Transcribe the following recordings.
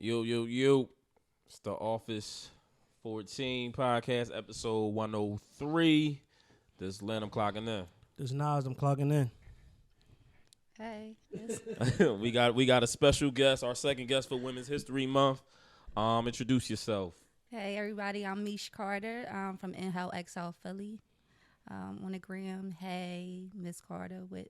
Yo. It's the Office 14 podcast, episode 103. This is Len, I'm clocking in. This Nas, I'm clocking in. Hey. we got a special guest, our second guest for Women's History Month. Introduce yourself. Hey, everybody. I'm Mish Carter from Inhale XIV Philly. On the gram, hey, Miss Carter with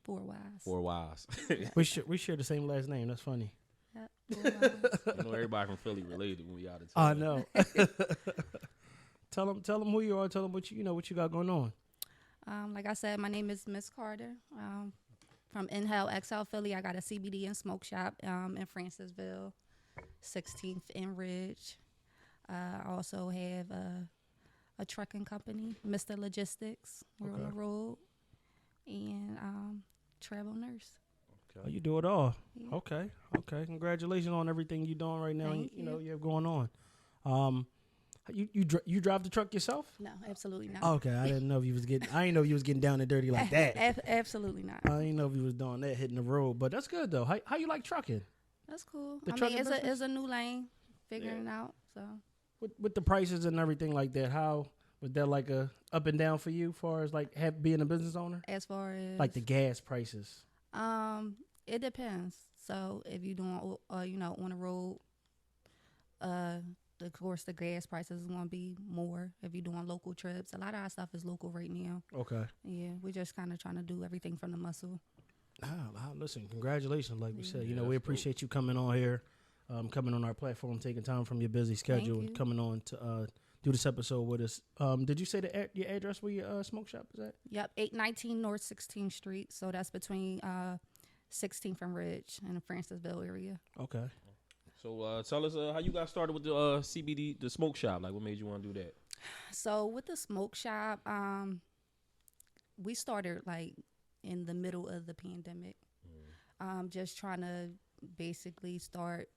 4 Ys. 4 Ys. We share the same last name. That's funny. Yep, 4 Ys. You know everybody from Philly related when we out of I town. know. Tell them who you are. Tell them what you got going on. Like I said, my name is Miss Carter from Inhale XIV Philly. I got a CBD and Smoke Shop in Francisville, 16th and Ridge. I also have a trucking company, Mr. Logistics. We're on the road. And travel nurse. Oh, you do it all. Yeah. Okay. Congratulations on everything you're doing right now. Thank You know you have going on. You drive the truck yourself? No, absolutely not. Okay, I didn't know if you was getting. I didn't know if you was getting down and dirty like that. Absolutely not. I didn't know if you was doing that, hitting the road. But that's good though. How you like trucking? That's cool. The I mean, trucking business? it's a new lane, figuring it out. So With the prices and everything like that, how was that like a up and down for you, as far as like being a business owner? as far as Like the gas prices. it depends. So if you're doing on the road, of course the gas prices is gonna be more. If you're doing local trips, a lot of our stuff is local right now. Okay. Yeah, we're just kind of trying to do everything from the muscle. Listen, congratulations. Like we said, Yeah, we that's appreciate you coming on here, coming on our platform, taking time from your busy schedule, and you. coming on to do this episode with us. Did you say your address where your smoke shop is at? Yep, 819 North 16th Street. So that's between 16th and Ridge in the Francisville area. Okay. So tell us how you got started with the CBD, the smoke shop. Like, what made you want to do that? So with the smoke shop, we started like in the middle of the pandemic. Just trying to basically start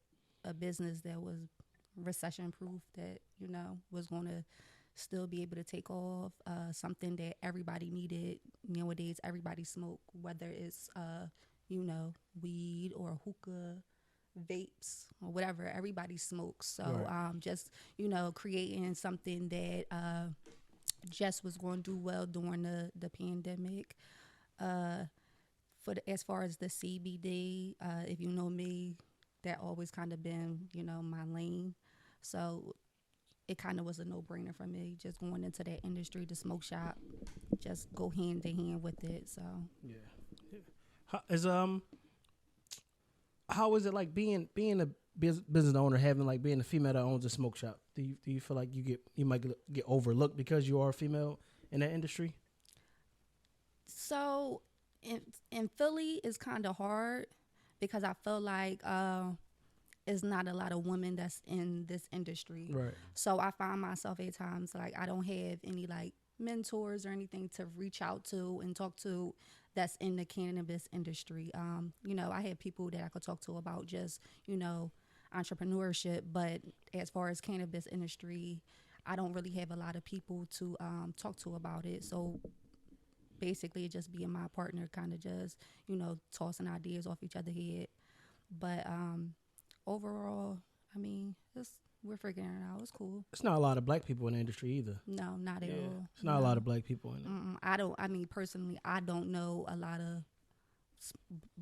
a business that was recession proof, that was going to still be able to take off, something that everybody needed. Nowadays everybody smoke, whether it's weed or hookah, vapes or whatever. Everybody smokes. So Right. just creating something that just was going to do well during the pandemic. As far as the CBD, if you know me, that always kind of been my lane. So it kind of was a no-brainer for me, just going into that industry. The smoke shop just go hand in hand with it. So How is it like being a business owner, being a female that owns a smoke shop? Do you feel like you might get overlooked because you are a female in that industry? So in Philly, it's kind of hard because I feel like it's not a lot of women that's in this industry. Right. So I find myself at times like I don't have any like mentors or anything to reach out to and talk to that's in the cannabis industry. I have people that I could talk to about just, entrepreneurship, but as far as cannabis industry, I don't really have a lot of people to talk to about it. So basically it just being my partner, kind of just, tossing ideas off each other's head. But overall, I mean, we're figuring it out. It's cool. It's not a lot of black people in the industry either. No, not at all. It's not a lot of black people in it. Personally, I don't know a lot of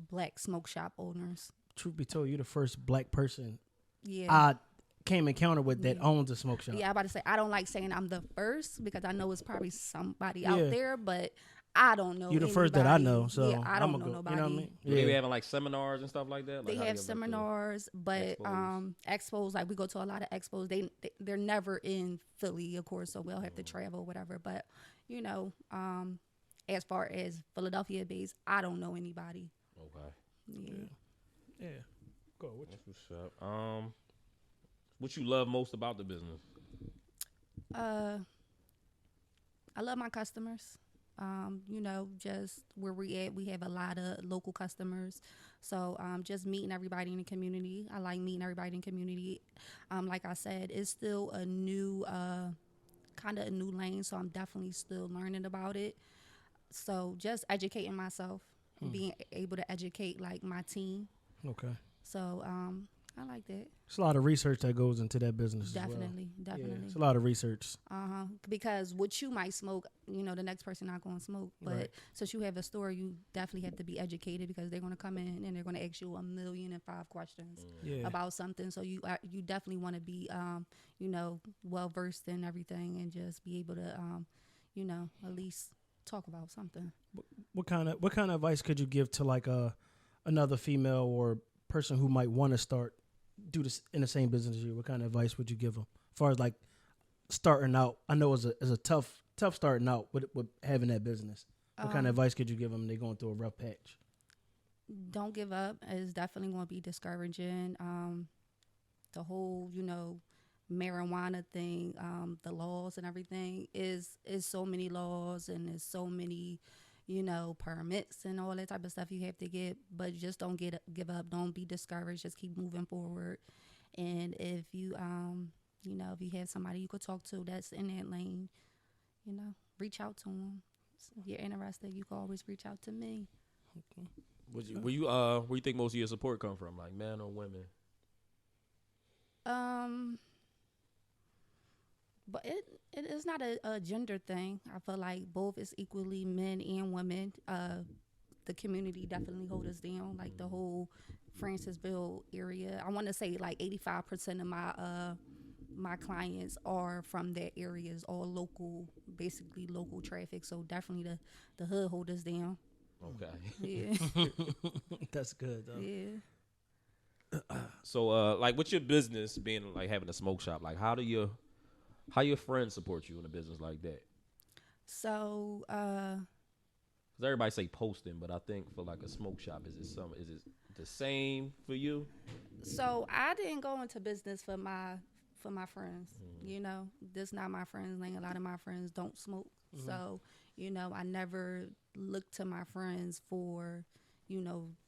black smoke shop owners. Truth be told, you're the first black person Yeah. I came encounter with that owns a smoke shop. Yeah, I'm about to say, I don't like saying I'm the first because I know it's probably somebody Yeah. out there, but I don't know. You're the first that I anybody. know, so yeah, I don't know go, nobody. You know what I mean? Do they be having like seminars and stuff like that? Like, They how have you like seminars, but expos? expos, like we go to a lot of expos. They're never in Philly, of course, so we'll have to travel, whatever. But as far as Philadelphia based, I don't know anybody. Okay. Yeah. Go. That's what's up. What you love most about the business? I love my customers. Just where we at, we have a lot of local customers. So just meeting everybody in the community. I like meeting everybody in the community. Like I said, it's still a new, kind of a new lane. So I'm definitely still learning about it. So just educating myself, being able to educate like my team. Okay. So I like that. It's a lot of research that goes into that business Definitely, as well. definitely. Yeah, it's a lot of research. Because what you might smoke, the next person not going to smoke. But Right. since you have a store, you definitely have to be educated because they're going to come in and they're going to ask you 1,000,005 questions about something. So you definitely want to be, well versed in everything and just be able to, at least talk about something. What kind of advice could you give to like another female or person who might want to do this in the same business as you? What kind of advice would you give them as far as like starting out? I know it's a tough starting out with having that business. What kind of advice could you give them? They're going through a rough patch. Don't give up. It's definitely going to be discouraging. The whole, marijuana thing, the laws and everything is so many laws and there's so many, permits and all that type of stuff you have to get. But just don't give up. Don't be discouraged. Just keep moving forward. And if you, if you have somebody you could talk to that's in that lane, reach out to them. If you're interested, you can always reach out to me. Okay. Where you think most of your support come from, like men or women? But it is not a gender thing. I feel like both is equally men and women. The community definitely hold us down, like the whole Francisville area. I want to say like 85% of my clients are from that area. It's all local, basically local traffic. So definitely the hood hold us down. Okay. Yeah. That's good though. Yeah. So like with your business being like having a smoke shop, like how your friends support you in a business like that? So, Cause everybody say posting, but I think for like a smoke shop, is it the same for you? So I didn't go into business for my friends. This not my friends lane. A lot of my friends don't smoke. So, I never looked to my friends for,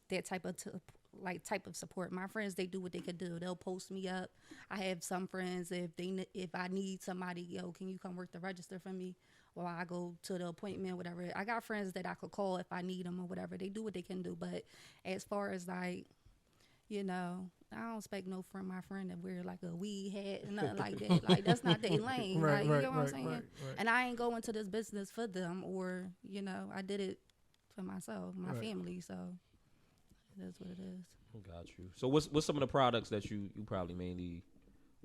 that type of support. My friends, they do what they could do. They'll post me up. I have some friends, if I need somebody, can you come work the register for me? Or I go to the appointment, whatever. I got friends that I could call if I need them or whatever. They do what they can do. But as far as like, I don't expect no from my friend to wear like a weed hat and nothing like that. Like that's not their lane. Right, you right, get what I'm right, saying? right. And I ain't going to this business for them or, I did it for myself, my family. So that's what it is. Got you. So what's some of the products that you probably mainly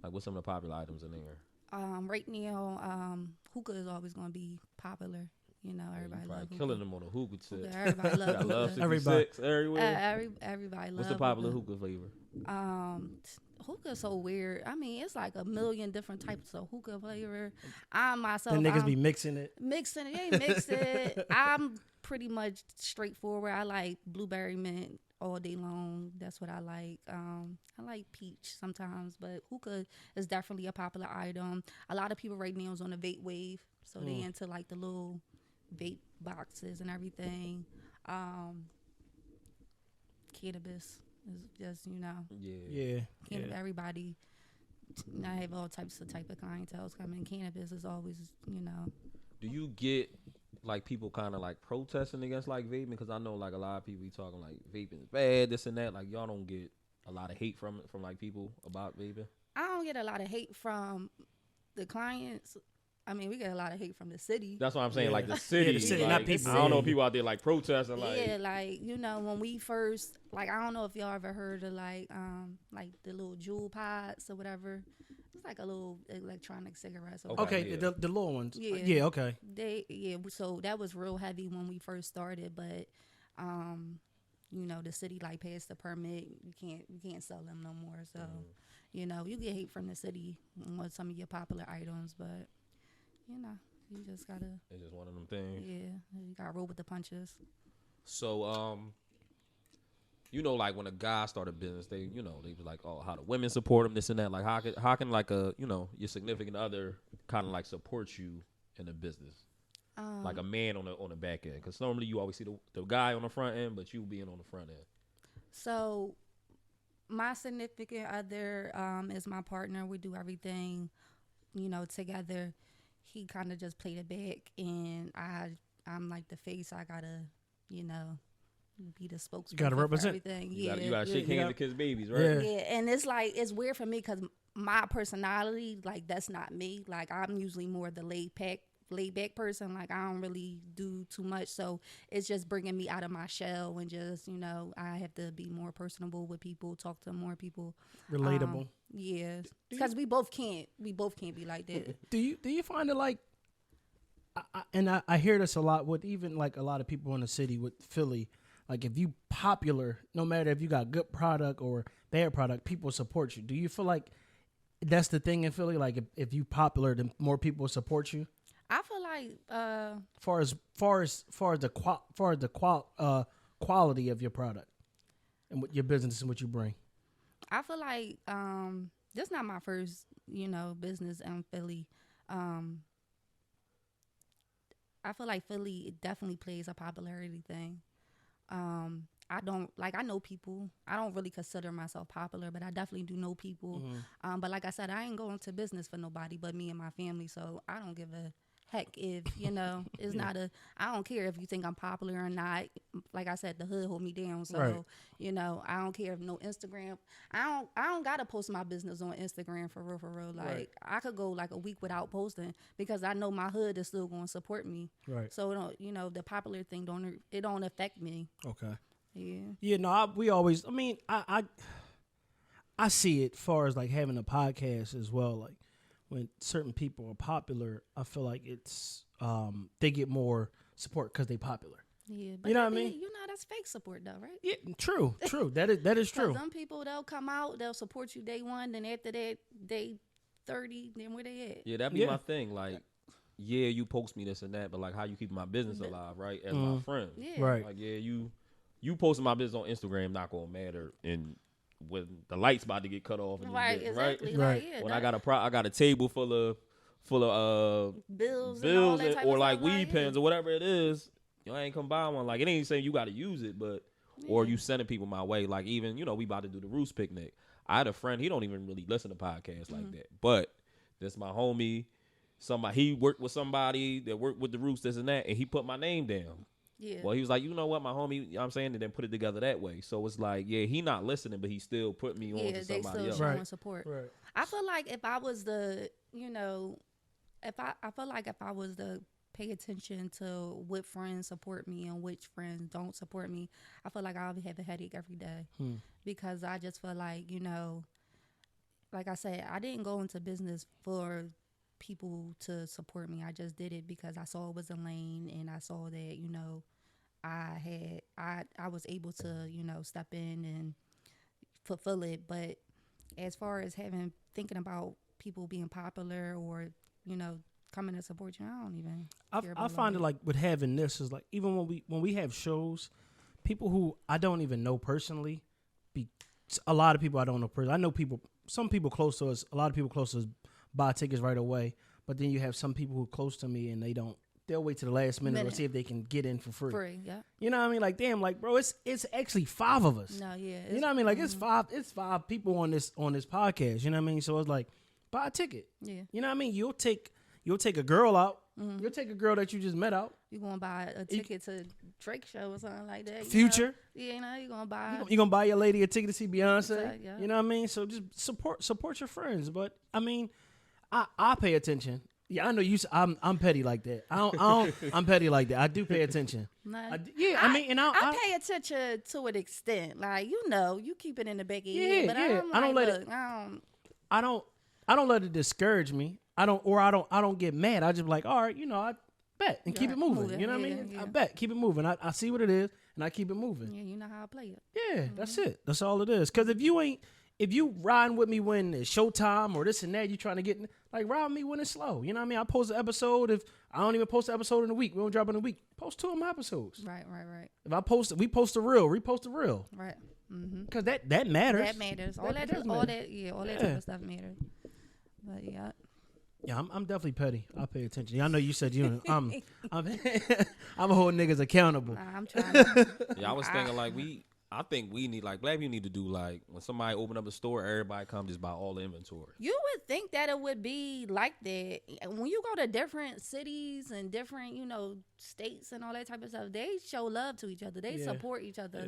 like? What's some of the popular items in there? Right now, hookah is always going to be popular. Everybody loves hookah. Killing them on a hookah tip. Everybody loves I love hookah. 66 everywhere. Everybody loves. What's the popular hookah flavor? Hookah so weird. I mean, it's like a million different types of hookah flavor. I myself, The niggas be mixing it. Mixing it, they mix it. I'm pretty much straightforward. I like blueberry mint all day long. That's what I like. I like peach sometimes, but hookah is definitely a popular item. A lot of people right now is on the vape wave, so they into like the little vape boxes and everything. Cannabis is just Yeah. cannabis. Everybody. I have all type of clientele coming. Cannabis is always Do you get like people kind of like protesting against like vaping? Because I know like a lot of people be talking like vaping is bad, this and that. Like y'all don't get a lot of hate from like people about vaping. I don't get a lot of hate from the clients. I mean, we get a lot of hate from the city. That's what I'm saying. Yeah. Like the city, the city, like, not people. I don't know people out there like protesting. Like Yeah, like when we first, like I don't know if y'all ever heard of like the little jewel pods or whatever. It's like a little electronic cigarettes. Okay, yeah. the little ones. Yeah. Yeah, okay. So that was real heavy when we first started, but the city like passed the permit. You can't sell them no more. So you get hate from the city on some of your popular items, but you just gotta. It's just one of them things. Yeah, you gotta roll with the punches. So like when a guy started business, they was like, oh, how do women support him, this and that. Like how can like a your significant other kind of like support you in a business, like a man on the back end? Because normally you always see the guy on the front end, but you being on the front end. So my significant other is my partner. We do everything together. He kind of just played it back, and I'm like the face. I gotta be the spokesperson. Gotta represent. For everything. You Yeah, gotta shake hands and kiss babies, right? Yeah. yeah, and it's like it's weird for me because my personality, like that's not me. Like I'm usually more the laid back person. Like I don't really do too much, so it's just bringing me out of my shell and just I have to be more personable with people, talk to more people, Relatable. Yeah, because we both can't be like that. Do you find it like? I hear this a lot with even like a lot of people in the city with Philly. Like if you popular, no matter if you got good product or bad product, people support you. Do you feel like that's the thing in Philly? Like if you popular, then more people support you. I feel like Far as the quality of your product and what your business and what you bring. I feel like this not my first business in Philly. I feel like Philly definitely plays a popularity thing. I know people. I don't really consider myself popular, but I definitely do know people. Mm-hmm. But like I said, I ain't going to business for nobody but me and my family. So I don't give a heck if, it's not I don't care if you think I'm popular or not. Like I said, the hood hold me down. So, right. I don't care if no Instagram. I don't got to post my business on Instagram for real. Like Right. I could go like a week without posting because I know my hood is still going to support me. Right. So, the popular thing don't affect me. Okay. Yeah. Yeah, no, we always. I mean, I see it far as like having a podcast as well. Like when certain people are popular, I feel like it's they get more support because they popular. Yeah, but You know what I mean? That's fake support though, right? Yeah, true. That is true. Some people they'll come out, they'll support you day one, then after that, day 30, then where they at? Yeah, that'd be my thing. Like, yeah, you post me this and that, but like, how you keeping my business alive, right? As my friend, Yeah. Right. Like, yeah, you posting my business on Instagram not gonna matter, and when the light's about to get cut off, and Right, right, exactly. Right. Like, yeah, when I got I got a table full of bills and all that type or of like stuff, weed pens or whatever it is, you ain't come buy one. Like it ain't saying you got to use it, but or you sending people my way. Like even we about to do the Roost picnic. I had a friend, he don't even really listen to podcasts like that, but this my homie. He worked with somebody that worked with the Roost, this and that, and he put my name down. Yeah. Well, he was like, you know what, my homie, you know what I'm saying, and then put it together that way. So it's like, yeah, he not listening, but he still put me on to they somebody still else. showing Right. support. Right. I feel like if I was the, I feel like if I was to pay attention to what friends support me and which friends don't support me, I feel like I'll have a headache every day because I just feel like, like I said, I didn't go into business for people to support me. I just did it because I saw it was a lane and I saw that, I was able to, step in and fulfill it. But as far as thinking about people being popular or, coming to support you, I don't even care about I find it like with having this is like even when we have shows, people who I don't even know personally, a lot of people I don't know personally. I know some people close to us, a lot of people close to us buy tickets right away, but then you have some people who are close to me and they'll wait to the last minute or see if they can get in for free. Free, yeah. You know what I mean? Like, damn, like, bro, it's actually 5 of us. No, yeah. You know what I mean? Like, it's five people on this podcast. You know what I mean? So it's like, buy a ticket. Yeah. You know what I mean? You'll take a girl out. You'll take a girl that you just met out. You gonna buy a ticket to Drake show or something like that? Future. Yeah, you gonna buy. You gonna buy your lady a ticket to see Beyonce. Yeah. You know what I mean? So just support your friends. But I mean, I pay attention. Yeah, I know you. I'm petty like that. I'm petty like that. I do pay attention. Nah, I pay attention to an extent. Like you keep it in the back of your Yeah, head. But yeah. I don't let it. I don't let it discourage me. I don't get mad. I just be like, all right, I bet and keep it moving. You know what I mean? Yeah. I bet, keep it moving. I see what it is and I keep it moving. Yeah, you know how I play it. Yeah, that's it. That's all it is. Because if you riding with me when it's showtime or this and that, you trying to get like ride with me when it's slow. You know what I mean? I post an episode. If I don't even post an episode in a week, we don't drop in a week. Post 2 of my episodes. Right. If I post, we post a reel, repost a reel. Right. Because that matters. That matters. All that does matter. all that type of stuff matters. But yeah. Yeah, I'm definitely petty. I pay attention. Yeah, I know you said I'm I'm holding niggas accountable. I'm trying to. Yeah, I was thinking like I think we need, like, black people need to do, like, when somebody open up a store, everybody come just buy all the inventory. You would think that it would be like that. When you go to different cities and different, states and all that type of stuff, they show love to each other. They support each other,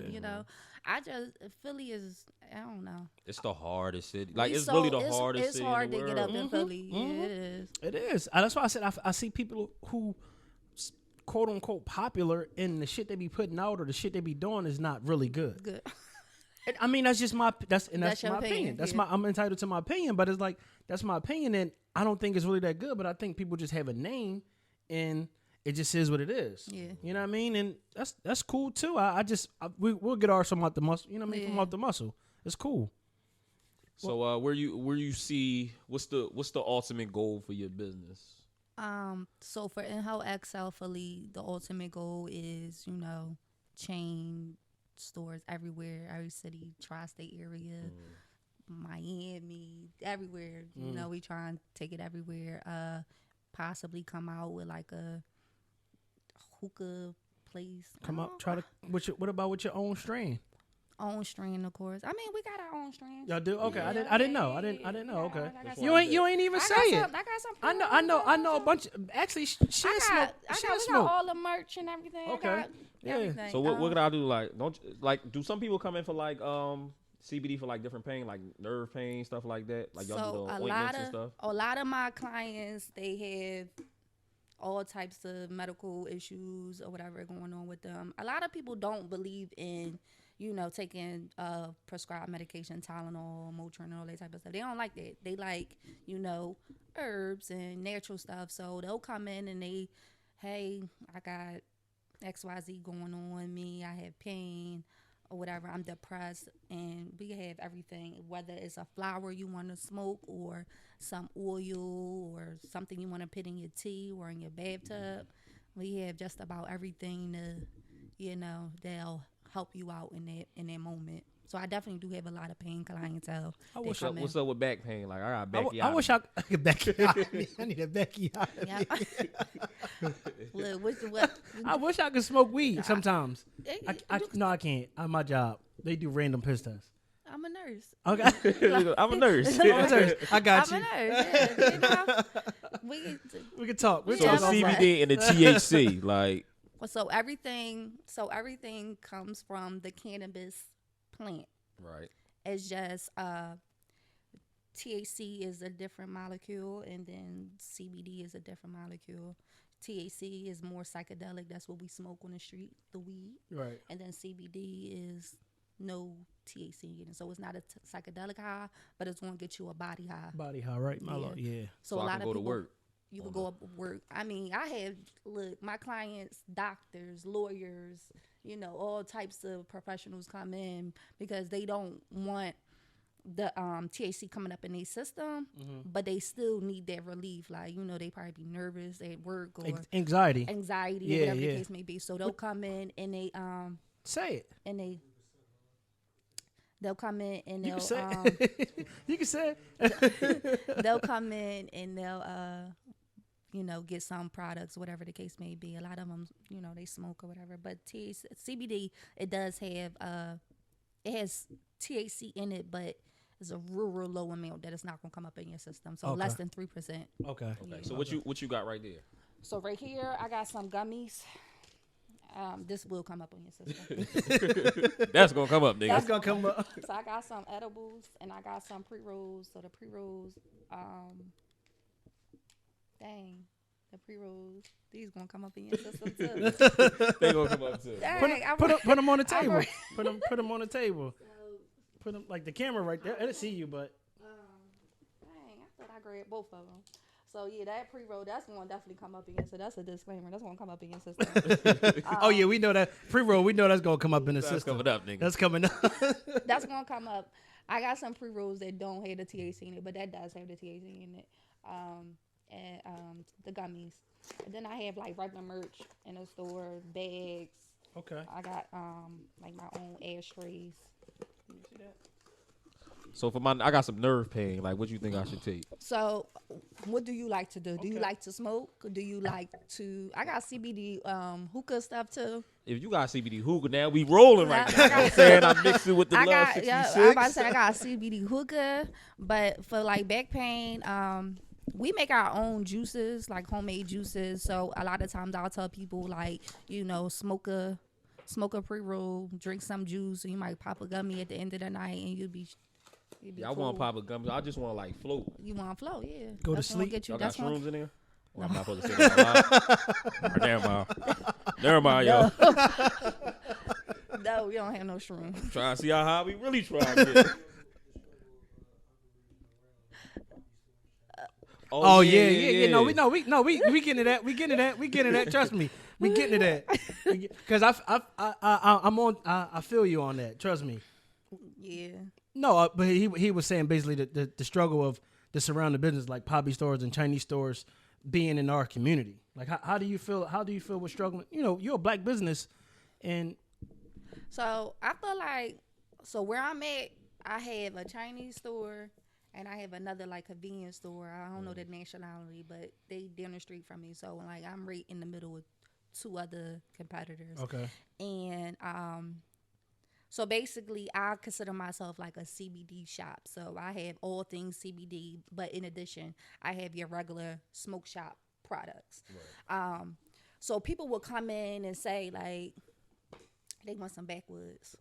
Philly is, I don't know. It's the hardest city. Like, it's really the hardest it's city hard in the to world. get up in Philly. Yeah, it is. It is. That's why I said I see people who quote unquote popular and the shit they be putting out or the shit they be doing is not really good. Good. I mean, that's just my that's your my opinion, opinion. That's yeah. I'm entitled to my opinion, but it's like that's my opinion, and I don't think it's really that good. But I think people just have a name, and it just is what it is. Yeah. You know what I mean? And that's cool too. We'll get ours from out the muscle. You know what I mean? From out the muscle. It's cool. So where you see what's the ultimate goal for your business? So for In-House XL Philly, the ultimate goal is, chain stores everywhere, every city, tri-state area, Miami, everywhere. We try and take it everywhere. Possibly come out with like a hookah place. Come up, try to. What about with your own strain? Own strain, of course. I mean, we got our own strains. Y'all do? Okay, Yeah, I didn't know. I didn't know. Okay, I got you ain't even say it. I got some. I know a bunch. Actually, she smoke. We smoke. got all the merch and everything. Okay. I got everything. So what can I do? Like, do some people come in for like CBD for like different pain, like nerve pain, stuff like that? Like y'all do the ointments and stuff? A lot of my clients, they have all types of medical issues or whatever going on with them. A lot of people don't believe in, taking prescribed medication, Tylenol, Motrin, and all that type of stuff. They don't like that. They like, herbs and natural stuff. So they'll come in and hey, I got XYZ going on me. I have pain or whatever. I'm depressed. And we have everything, whether it's a flower you want to smoke or some oil or something you want to put in your tea or in your bathtub. We have just about everything to, they'll help you out in that moment. So I definitely do have a lot of pain clientele. What's up with back pain? Like, I got back. I wish I could back you out. I need a Becky out. Yeah. Look, I wish I could smoke weed sometimes. No, I can't. My job. They do random piss tests. I'm a nurse. Okay. I'm a nurse. I got you. I'm a nurse. Yeah. We can talk. So the CBD and the THC, like. So everything comes from the cannabis plant. Right. It's just THC is a different molecule, and then CBD is a different molecule. THC is more psychedelic. That's what we smoke on the street, the weed. Right. And then CBD is no THC in it. So it's not a psychedelic high, but it's going to get you a body high. Body high, right? My lord, yeah. So a lot of people to work. You could go up and work. I mean, my clients, doctors, lawyers, all types of professionals come in because they don't want the THC coming up in their system, but they still need that relief. Like, they probably be nervous at work or anxiety, whatever the case may be. So they'll come in and they say it, and they'll come in and you they'll can say it. You can say it. They'll come in and they'll get some products, whatever the case may be. A lot of them, they smoke or whatever. But CBD, it does have, it has THC in it, but it's a real low amount that it's not going to come up in your system. So less than 3%. Okay. Yeah. So what you got right there? So right here, I got some gummies. This will come up on your system. That's gonna come up, nigga. That's gonna come up. So I got some edibles and I got some pre-rolls. So the pre-rolls, the pre-rolls, these gonna come up in your system too. They gonna come up too. Dang, Put them on the table. Put them on the table. Put them like the camera right there. It'll see you, but. Dang, I thought I grabbed both of them. So yeah, that pre-roll, that's gonna definitely come up again. So that's a disclaimer. That's gonna come up in your system. Oh yeah, we know that pre-roll. We know that's gonna come up in the That's system. coming up, nigga. That's coming up. That's gonna come up. I got some pre-rolls that don't have the THC in it, but that does have the THC in it. And the gummies. And then I have like regular merch in the store, bags. Okay. I got like my own ashtrays. You see that? So for I got some nerve pain. Like, what you think I should take? So, what do you like to do? Do you like to smoke? Do you like to? I got CBD hookah stuff too. If you got CBD hookah, now we rolling right now. I You know what I'm saying? I mix it with the I Love got 66. I'm about to say I got CBD hookah, but for like back pain, we make our own juices, like homemade juices. So a lot of times I'll tell people like, smoke a pre-roll, drink some juice, and you might pop a gummy at the end of the night, and you'd be Yeah, I cool. want pop a gum. I just want to like float. You want to flow, yeah. Go to That's gonna sleep. Get you. Y'all got That's one. shrooms in there? Well, I'm not supposed to say that out loud. Never mind. Never mind, yo. No, we don't have no shroom. Trying to see how high we really trying to get. Oh yeah. No, we getting to that. We getting to that. Trust me, we getting to that. Because I feel you on that. Trust me. Yeah. No, but he was saying basically the struggle of the surrounding business like poppy stores and Chinese stores being in our community. Like how do you feel? How do you feel with struggling? You're a black business, and so I feel like where I'm at, I have a Chinese store. And I have another like convenience store. I don't know the nationality, but they down the street from me. So like I'm right in the middle with two other competitors. okay. And so basically I consider myself like a CBD shop. So I have all things CBD, but in addition, I have your regular smoke shop products. Right. So people will come in and say like they want some backwoods.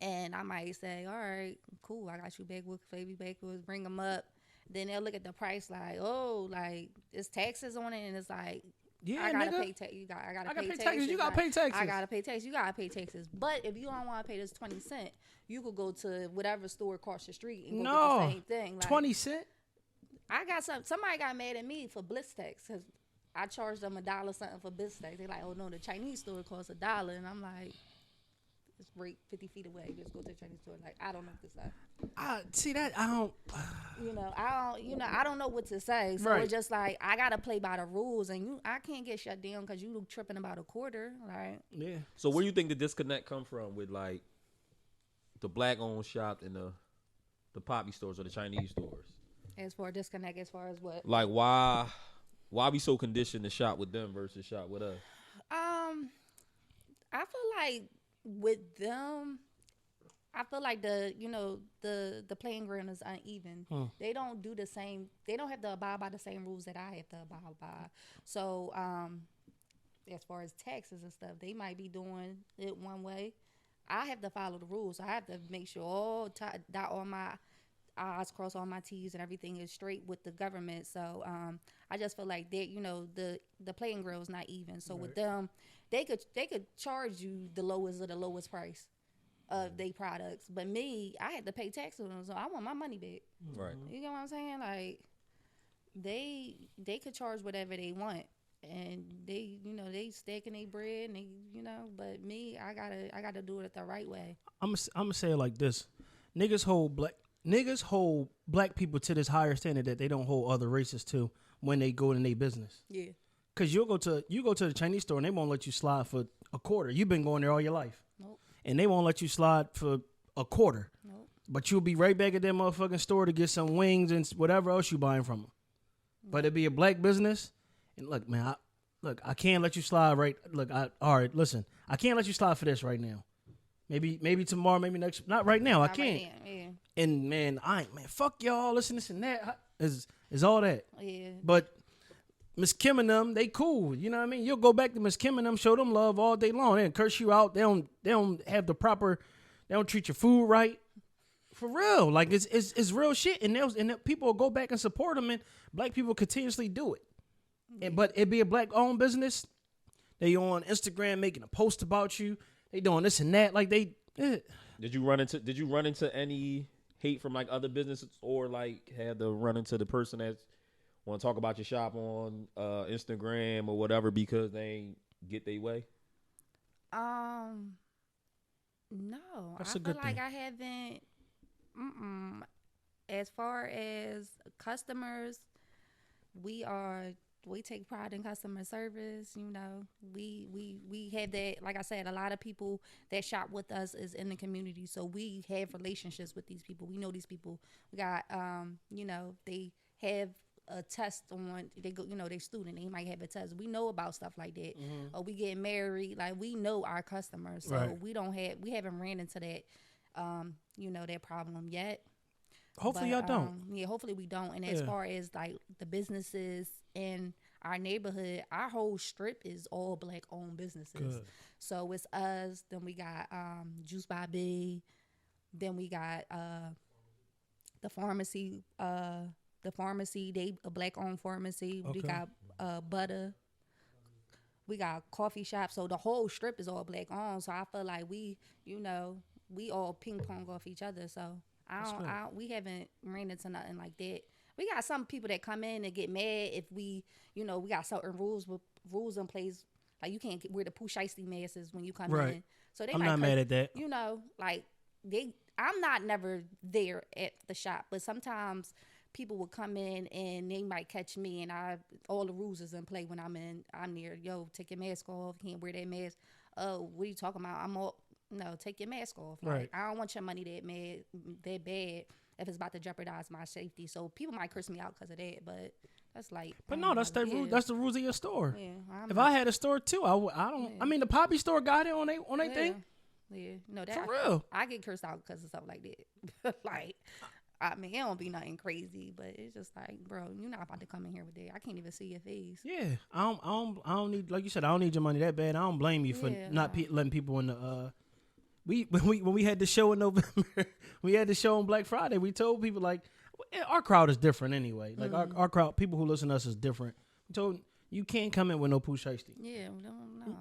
And I might say, all right, cool, I got you backwoods, baby backwoods, bring them up. Then they'll look at the price like, oh, like, there's taxes on it. And it's like, Yeah, I gotta nigga. pay taxes. I gotta pay pay taxes. You gotta pay taxes. I gotta pay taxes. You gotta pay taxes. But if you don't want to pay this 20 cents, you could go to whatever store across the street and go get the same thing. Like, 20 cents? I got somebody got mad at me for bliss tax because I charged them $1 something for bliss tax. They're like, oh no, the Chinese store costs $1. And I'm like, it's right 50 feet away. Just go to the Chinese store. Like, I don't know what to say. See that I don't. I don't know what to say. So Right. it's just like I gotta play by the rules, and I can't get shut down because you tripping about a quarter, right? Yeah. So where you think the disconnect come from with like the black-owned shop and the poppy stores or the Chinese stores? As far as disconnect, as far as what? Like why we so conditioned to shop with them versus shop with us? I feel like with them, I feel like the playing ground is uneven. They don't do the same. They don't have to abide by the same rules that I have to abide by. So, as far as taxes and stuff, they might be doing it one way. I have to follow the rules. I have to make sure dot all my I's, cross all my T's, and everything is straight with the government. So, I just feel like that the playing ground is not even. So with them, they could charge you the lowest of the lowest price of their products, but me, I had to pay taxes on them, so I want my money back. Right. You know what I'm saying? Like they could charge whatever they want, and they stacking their bread, and but me, I gotta do it the right way. I'm gonna say it like this: niggas hold black people to this higher standard that they don't hold other races to when they go in their business. Yeah. Cause you go to the Chinese store and they won't let you slide for a quarter. You've been going there all your life. Nope. And they won't let you slide for a quarter. Nope. But you'll be right back at that motherfucking store to get some wings and whatever else you buying from them. But it'd be a black business. And look, man, I can't let you slide right. Look, all right, listen. I can't let you slide for this right now. Maybe tomorrow, maybe next. Not right now. Not I can't. right now, yeah. And man, fuck y'all. Listen, this and that. Is all that. Yeah. But Miss Kim and them, they cool. You know what I mean? You'll go back to Miss Kim and them, show them love all day long. They don't curse you out. They don't have the proper. They don't treat your food right. For real, like it's real shit. And people will go back and support them, and black people continuously do it. But it be a black owned business. They on Instagram making a post about you. They doing this and that. Like they. Did you run into any hate from like other businesses, or like had to run into the person that's want to talk about your shop on Instagram or whatever because they ain't get their way? No, That's I a good feel like thing. I haven't. As far as customers, we are we take pride in customer service. You know, we have that. Like I said, a lot of people that shop with us is in the community, so we have relationships with these people. We know these people. We got, you know, they have a test on, they go, you know, they student, they might have a test. We know about stuff like that. Or we get married, like we know our customers, so we haven't ran into that, you know, that problem yet. Hopefully y'all don't. Yeah, hopefully we don't. And as far as like the businesses in our neighborhood, our whole strip is all Black owned businesses. Good. So it's us. Then we got Juice by B. Then we got the pharmacy. They a Black owned pharmacy. Okay. We got Butter. We got coffee shop. So the whole strip is all Black owned. So I feel like we, you know, we all ping pong off each other. So we haven't ran into nothing like that. We got some people that come in and get mad if we, you know, we got certain rules in place. Like you can't wear the Pooh Shiesty masks when you come in. So I'm not mad at that. You know, like I'm not never there at the shop, but sometimes people will come in and they might catch me, and all the rules is in play when I'm there. Yo, take your mask off. You can't wear that mask. Oh, what are you talking about? No, take your mask off. Like, I don't want your money that bad if it's about to jeopardize my safety. So people might curse me out because of that, but that's like. But no, that's the rule. That's the rules of your store. Yeah, if I had a store too, I don't. Yeah. I mean, the Poppy store got it on they thing. Yeah, no, that for real. I get cursed out because of stuff like that. Like, I mean, it don't be nothing crazy, but it's just like, bro, you're not about to come in here with that. I can't even see your face. Yeah, I don't need, like you said, I don't need your money that bad. I don't blame you for not letting people in the. When we had the show in November, we had the show on Black Friday. We told people, like, our crowd is different anyway. Like our crowd, people who listen to us is different. We told you can't come in with no Pooh Shiesty. Yeah, no.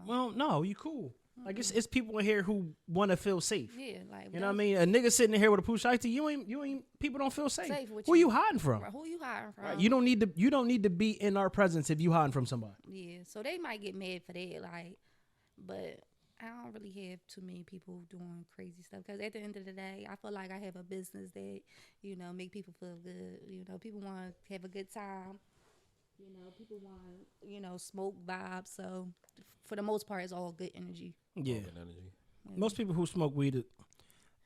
Well, no, you cool. Like it's people in here who want to feel safe. Yeah, like you know what I mean. A nigga sitting in here with a Pooh Shiesty, you ain't. People don't feel safe. Who you hiding from? Who you hiding from? Right. You don't need to be in our presence if you hiding from somebody. Yeah, so they might get mad for that, like, but I don't really have too many people doing crazy stuff because at the end of the day, I feel like I have a business that, you know, make people feel good. You know, people want to have a good time. You know, people want, you know, smoke vibes. So for the most part, it's all good energy. Yeah. Good energy. Most people who smoke weed,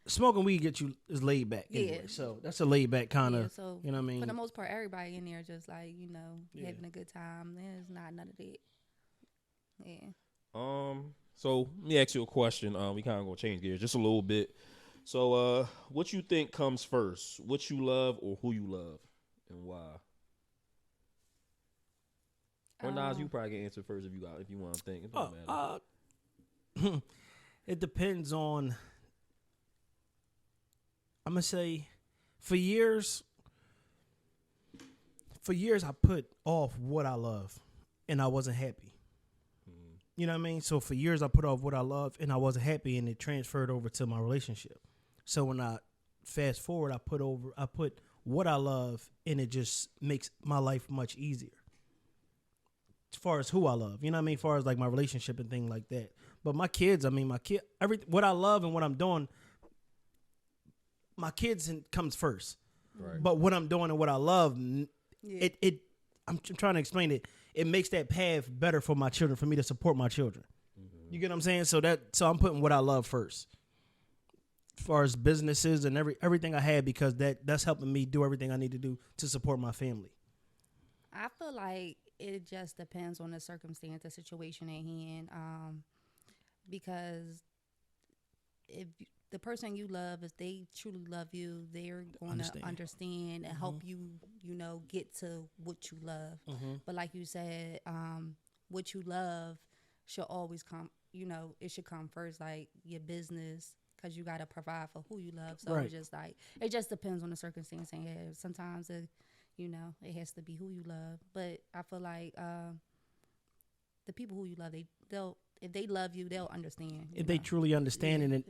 smoking weed gets you is laid back. Anyway. Yeah. So that's a laid back kind of, so you know what I mean? For the most part, everybody in there just like, you know, having a good time. There's not none of that. Yeah. So let me ask you a question. We kind of gonna change gears just a little bit. So, what you think comes first? What you love or who you love, and why? Or Nas, you probably can answer first if you want to think. It don't matter. It depends on. I'm gonna say, for years, I put off what I love, and I wasn't happy. You know what I mean? So for years I put off what I love and I wasn't happy, and it transferred over to my relationship. So when I fast forward, I put what I love, and it just makes my life much easier. As far as who I love, you know what I mean? As far as like my relationship and things like that. But my kids, what I love and what I'm doing, my kids comes first. Right. But what I'm doing and what I love, I'm trying to explain it. It makes that path better for my children, for me to support my children. Mm-hmm. You get what I'm saying? So I'm putting what I love first, as far as businesses and everything I had, because that's helping me do everything I need to do to support my family. I feel like it just depends on the circumstance, the situation at hand, because if the person you love, if they truly love you, they're going to understand and help you, you know, get to what you love. Mm-hmm. But like you said, what you love should always come, you know, it should come first, like your business, because you got to provide for who you love. So it's just like, it just depends on the circumstance. And sometimes, you know, it has to be who you love. But I feel like the people who you love, if they love you, they'll understand. If they truly understand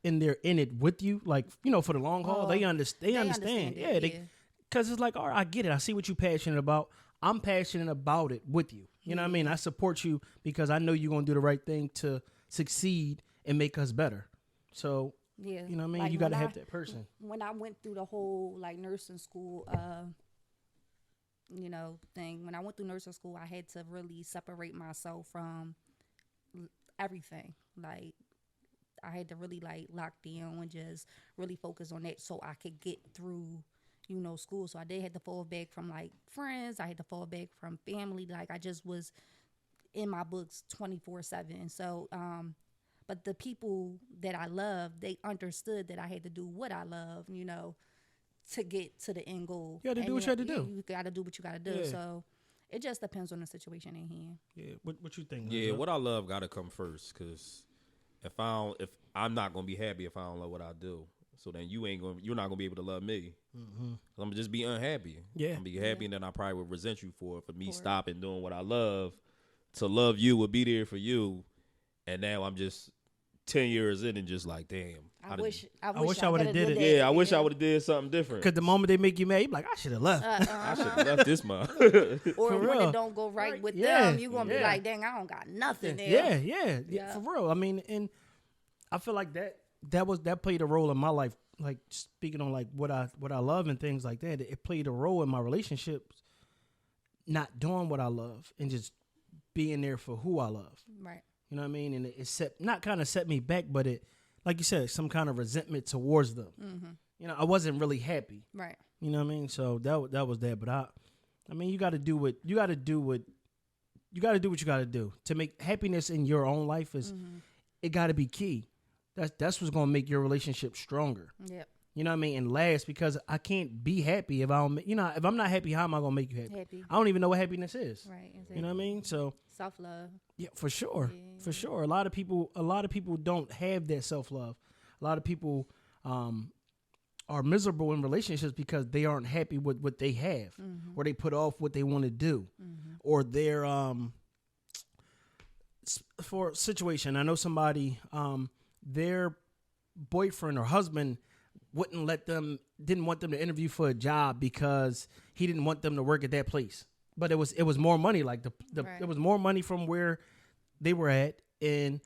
and they're in it with you, like, you know, for the long haul, they understand. Yeah, because it's like, all right, I get it. I see what you're passionate about. I'm passionate about it with you. You know what I mean? I support you because I know you're going to do the right thing to succeed and make us better. So, you know what I mean? Like, you got to have that person. When I went through the whole, like, nursing school, thing. When I went through nursing school, I had to really separate myself from everything. Like, I had to really like lock down and just really focus on that so I could get through, school. So I did have to fall back from like friends. I had to fall back from family. Like, I just was in my books 24/7. So, but the people that I love, they understood that I had to do what I love, to get to the end goal. You got to do what you had to do. You got to do what you got to do. Yeah. So it just depends on the situation at hand. Yeah. What you think? Yeah, Linzo? what I love got to come first, because if I'm not gonna be happy if I don't love what I do. So then you're not gonna be able to love me. Mm-hmm. I'm gonna just be unhappy. Yeah. I'm gonna be happy, and then I probably would resent you for me For it. stopping doing what I love to love you, would be there for you, and now I'm just 10 years in and just like, damn. I wish I would've coulda did it. that. Yeah, I wish I would have did something different. Because the moment they make you mad, you be like, I should have left. I should have left this month. Or For when real. it don't go right with Yeah. them, you gonna be Yeah. like, dang, I don't got nothing there. Yeah, Yeah. for real. I mean, and I feel like that played a role in my life. Like, speaking on like what I love and things like that, it played a role in my relationships. Not doing what I love and just being there for who I love. Right. You know what I mean? And it set me back, but it, like you said, some kind of resentment towards them. Mm-hmm. I wasn't really happy. Right. You know what I mean? So that was that. But I mean, you got to do what you got to do. You got to do what you got to do to make happiness in your own life. It got to be key. That's what's gonna make your relationship stronger. Yep. You know what I mean? And last, because I can't be happy if I don't. If I'm not happy, how am I gonna make you happy? Happy. I don't even know what happiness is. Right. Exactly. You know what I mean? So Self-love. yeah, for sure, Yeah. for sure. A lot of people don't have that self-love. A lot of people are miserable in relationships because they aren't happy with what they have, or they put off what they want to do, or they're for a situation. I know somebody, their boyfriend or husband didn't want them to interview for a job because he didn't want them to work at that place. But it was more money. Like Right. it was more money from where they were at, and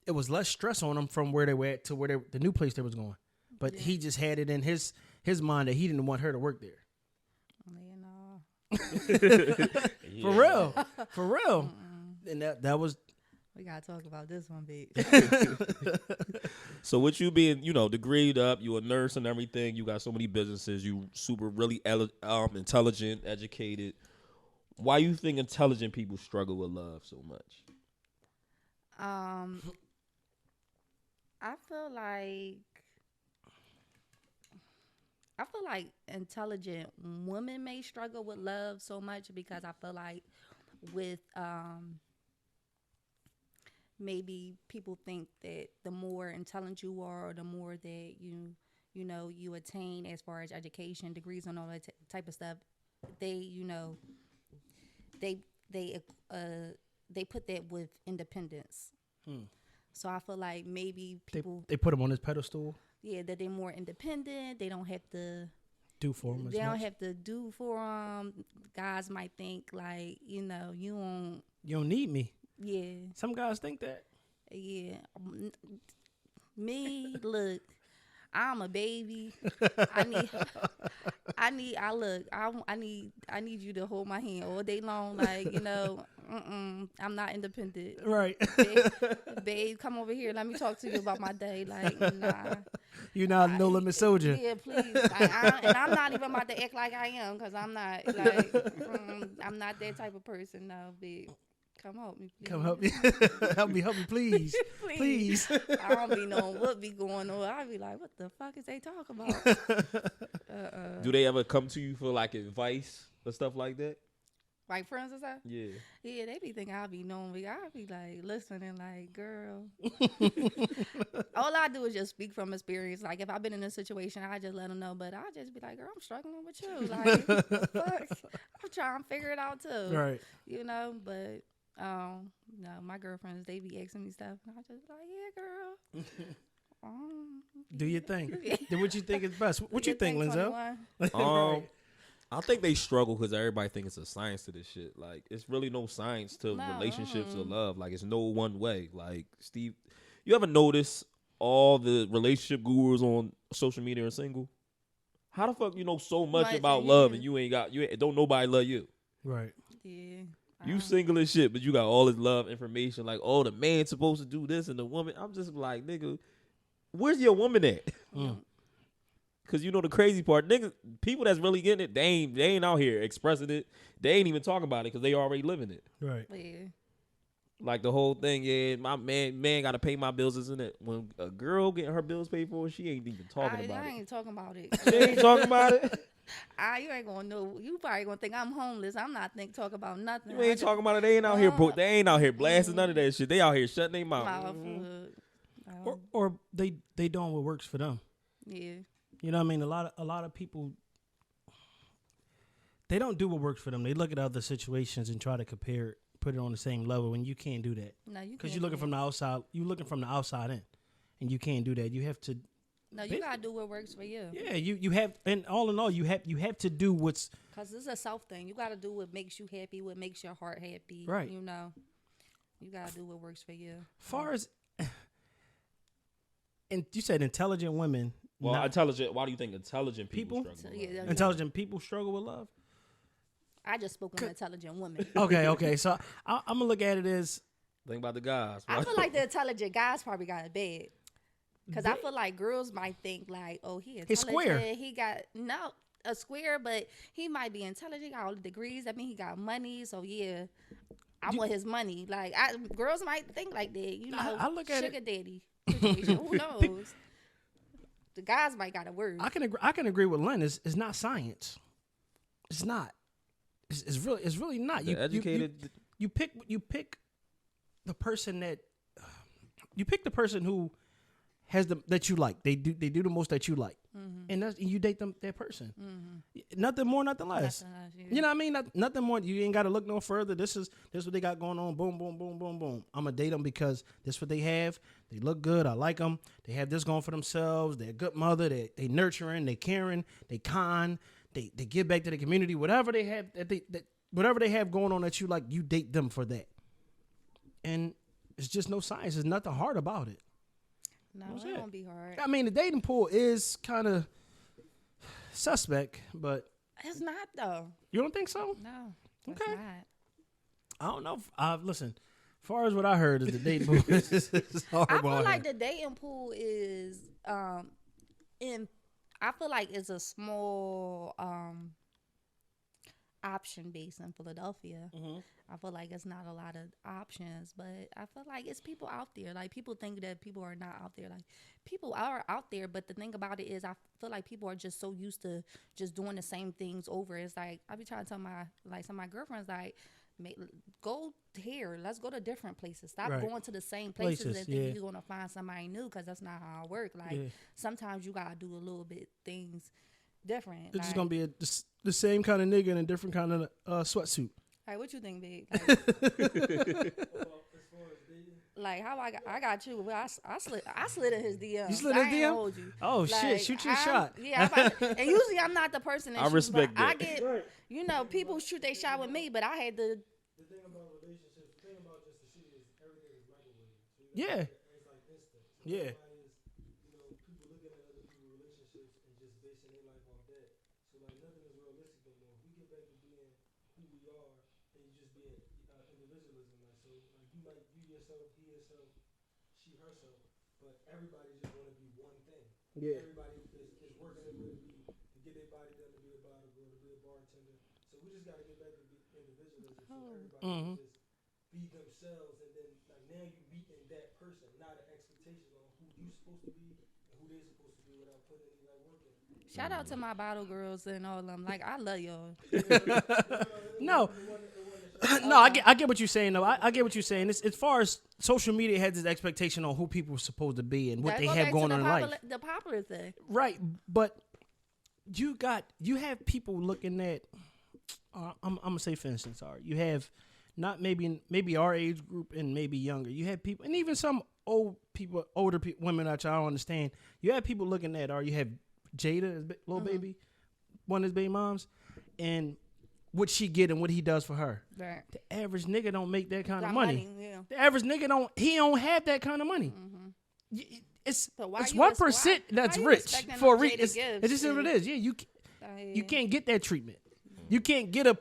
it was less stress on them from where they were at to where the new place they was going. But he just had it in his mind that he didn't want her to work there. For real. And that was. We gotta talk about this one, babe. So with you being, degreed up, you a nurse and everything, you got so many businesses, you super really intelligent, educated. Why you think intelligent people struggle with love so much? I feel like intelligent women may struggle with love so much because I feel like with maybe people think that the more intelligent you are, or the more that you attain as far as education, degrees, and all that type of stuff, they put that with independence. So I feel like maybe people they put him on his pedestal. Yeah, that they're more independent. They don't have to do for him. They don't have to do for them. Guys might think like, you don't need me. Yeah. Some guys think that. Yeah. Me, look, I'm a baby. I need you to hold my hand all day long. Like, I'm not independent. Right. Babe, come over here. Let me talk to you about my day. Like, nah. You're not a no limit soldier. Yeah, please. And I'm not even about to act like I am, because I'm not. Like, I'm not that type of person. No, babe. Come help me, please. Come help me. help me, please. Please. I don't be knowing what be going on. I be like, what the fuck is they talking about? Do they ever come to you for like advice or stuff like that? Like friends or stuff? Yeah. Yeah, they be thinking I be knowing. I be like listening, like, girl. All I do is just speak from experience. Like, if I've been in a situation, I just let them know. But I just be like, girl, I'm struggling with you. Like, fuck. I'm trying to figure it out too. Right. But no, my girlfriends, they be asking me stuff, and I just be like, yeah, girl. Do your thing. Do what you think is best. What you think, Linzo? Right. I think they struggle because everybody thinks it's a science to this shit. Like, it's really no science to relationships or love. Like, it's no one way. Like, Steve, you ever notice all the relationship gurus on social media are single? How the fuck you know so much Much, about yeah. love and don't nobody love you? Right. Yeah. You single as shit, but you got all this love information. Like, oh, the man's supposed to do this and the woman. I'm just like, nigga, where's your woman at? Cause you know the crazy part, nigga, people that's really getting it, they ain't out here expressing it. They ain't even talking about it because they already living it. Right. Yeah. Like the whole thing, yeah, my man got to pay my bills, isn't it? When a girl getting her bills paid for, she ain't even talking about I it. ain't talking about it. She ain't talking about it. You ain't gonna know. You probably gonna think I'm homeless. I'm not talking about nothing. You ain't talking about it. They ain't out here. They ain't out here blasting none of that shit. They out here shutting their mouth. Or they doing what works for them. Yeah. You know what I mean? A lot of people, they don't do what works for them. They look at other situations and try to compare it, put it on the same level, when you can't do that. No, you because can't you're looking from the outside. You're looking from the outside in, and you can't do that. You have to. No, you gotta do what works for you. Yeah, you have, and all in all, you have to do what's. Cause it's a self thing. You gotta do what makes you happy, what makes your heart happy. Right. You know, you gotta do what works for you. Far as, and you said intelligent women. Well, intelligent. Why do you think intelligent people struggle? Intelligent people struggle with love. I just spoke on intelligent women. Okay. So I'm gonna look at it as. Think about the guys. I feel like the intelligent guys probably got it bad. Cause I feel like girls might think like, oh, he's square. He got a square, but he might be intelligent. Got all the degrees. I mean, he got money. So yeah, I want his money. Like girls might think like that. You know, I look at sugar daddy situation. Who knows? The guys might got a word. I can agree with Len. It's not science. It's not. It's really not. You educated. You pick the person that you pick the person who has that you like. They do the most that you like, and you date that person. Nothing more, nothing less. You know what I mean? Nothing more. You ain't got to look no further. This is what they got going on. Boom, boom, boom, boom, boom. I'm gonna date them because this is what they have. They look good. I like them. They have this going for themselves. They're a good mother. They nurturing. They caring. They kind. They give back to the community. Whatever they have whatever they have going on that you like, you date them for that. And it's just no science. There's nothing hard about it. No, it won't be hard. I mean, the dating pool is kind of suspect, but it's not though. You don't think so? No. Okay. It's not. I don't know. Listen, as far as what I heard is the dating pool is horrible. I feel like the dating pool is I feel like it's a small option base in Philadelphia. I feel like it's not a lot of options, but I feel like it's people out there. Like, people think that people are not out there. Like, people are out there, but the thing about it is I feel like people are just so used to just doing the same things over. It's like, I be trying to tell some of my girlfriends, like, go here. Let's go to different places. Stop going to the same places and think you're going to find somebody new, because that's not how it works. Like, sometimes you got to do a little bit things different. It's just going to be the same kind of nigga in a different kind of sweatsuit. Like, what you think, big? Like, how I got you? I slid in his DM. You slid in his DM? Hold you. Oh, like, shit! Shoot your shot. Yeah, and usually I'm not the person that I respect that. I get, people shoot their shot with me, but I had to. The thing about relationships, the thing about just the shit is everything is microwave. So yeah. It's like instant. So yeah. People looking at other people's relationships and just basing their life off that. So like nothing is realistic no more. If we get back to being who we are and you just being individualism, like so, like you might you yourself, he yourself, she herself, but everybody just want to be one thing. Yeah. Everybody is working their way to get their body done, to be a bodybuilder, to be a bartender. So we just got to get back to individualism. So everybody can just be themselves, and then like now you meeting that person, not an expectation on who you supposed to be and who they supposed to be without putting any like work in. Shout out to my bottle girls and all of them. Like, I love y'all. No. No, I get what you're saying, though. I get what you're saying. As far as social media has this expectation on who people are supposed to be and what they have going on in life. The popular thing. Right, but you have people looking at, I'm going to say, for instance, you have not maybe our age group and maybe younger. You have people, and even some older women that y'all don't understand. You have people looking at, you have Jada, his little baby, one of his baby moms, and what she get and what he does for her. Right. The average nigga don't make that kind of money. The average nigga don't have that kind of money. it's But why it's you 1% that's why you rich expecting for a them reason. jaded It's gifts just what it and- is. Yeah, you Like, can't get that treatment. You can't get a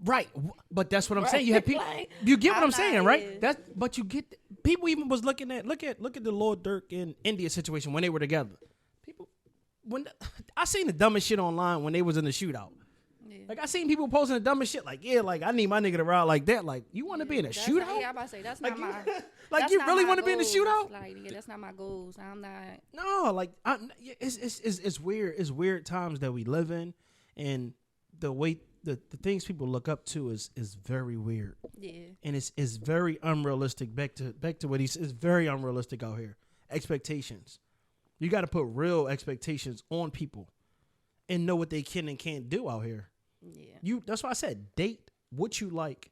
right. But that's what I'm saying. You have people. Like, You get what I'm I'm saying, not- right? yeah. That's but you get people even was looking at look at the Lord Durk and India situation when they were together. People I seen the dumbest shit online when they was in the shootout. yeah. Like I seen people posting the dumbest shit. Like like I need my nigga to ride like that. Like you want to be in a That's shootout? not- yeah, I'm about to say that's Like not you, my. like that's you not really my want to be in a goals. shootout? Like, yeah, that's not my goals. I'm not. No, like it's weird. It's weird times that we live in, and the way the things people look up to is very weird, Yeah. and it's very unrealistic. Back to what it's very unrealistic out here. Expectations, you got to put real expectations on people, and know what they can and can't do out here. Yeah. That's why I said date what you like.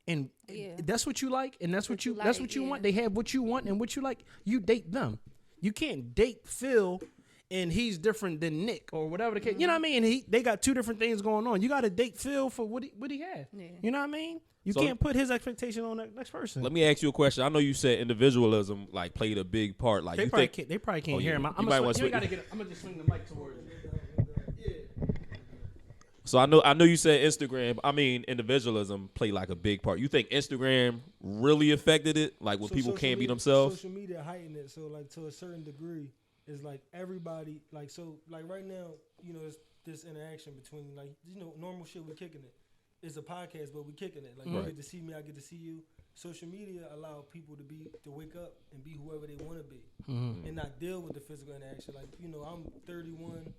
And Yeah. that's what you like, and that's what you like, want. They have what you want and what you like. You date them. You can't date Phil, and he's different than Nick or whatever the case. You know what I mean? They got two different things going on. You got to date Phil for what he has. Yeah. You know what I mean? You So- can't put his expectation on that next person. Let me ask you a question. I know you said individualism like played a big part. Like they you probably think can't. They probably can't Oh, hear yeah. him. You I'm might gonna wanna switch- I'm gonna just swing the mic towards. so. I know you said individualism played like a big part. You think Instagram really affected it? Like when So people social can't be media- themselves? Social media heightened it. So like to a certain degree, it's like everybody like so like right now, it's this interaction between like normal shit we kicking it. It's a podcast, but we kicking it. Like you Right. get to see me, I get to see you. Social media allow people to wake up and be whoever they want to be, and not deal with the physical interaction. Like I'm 31.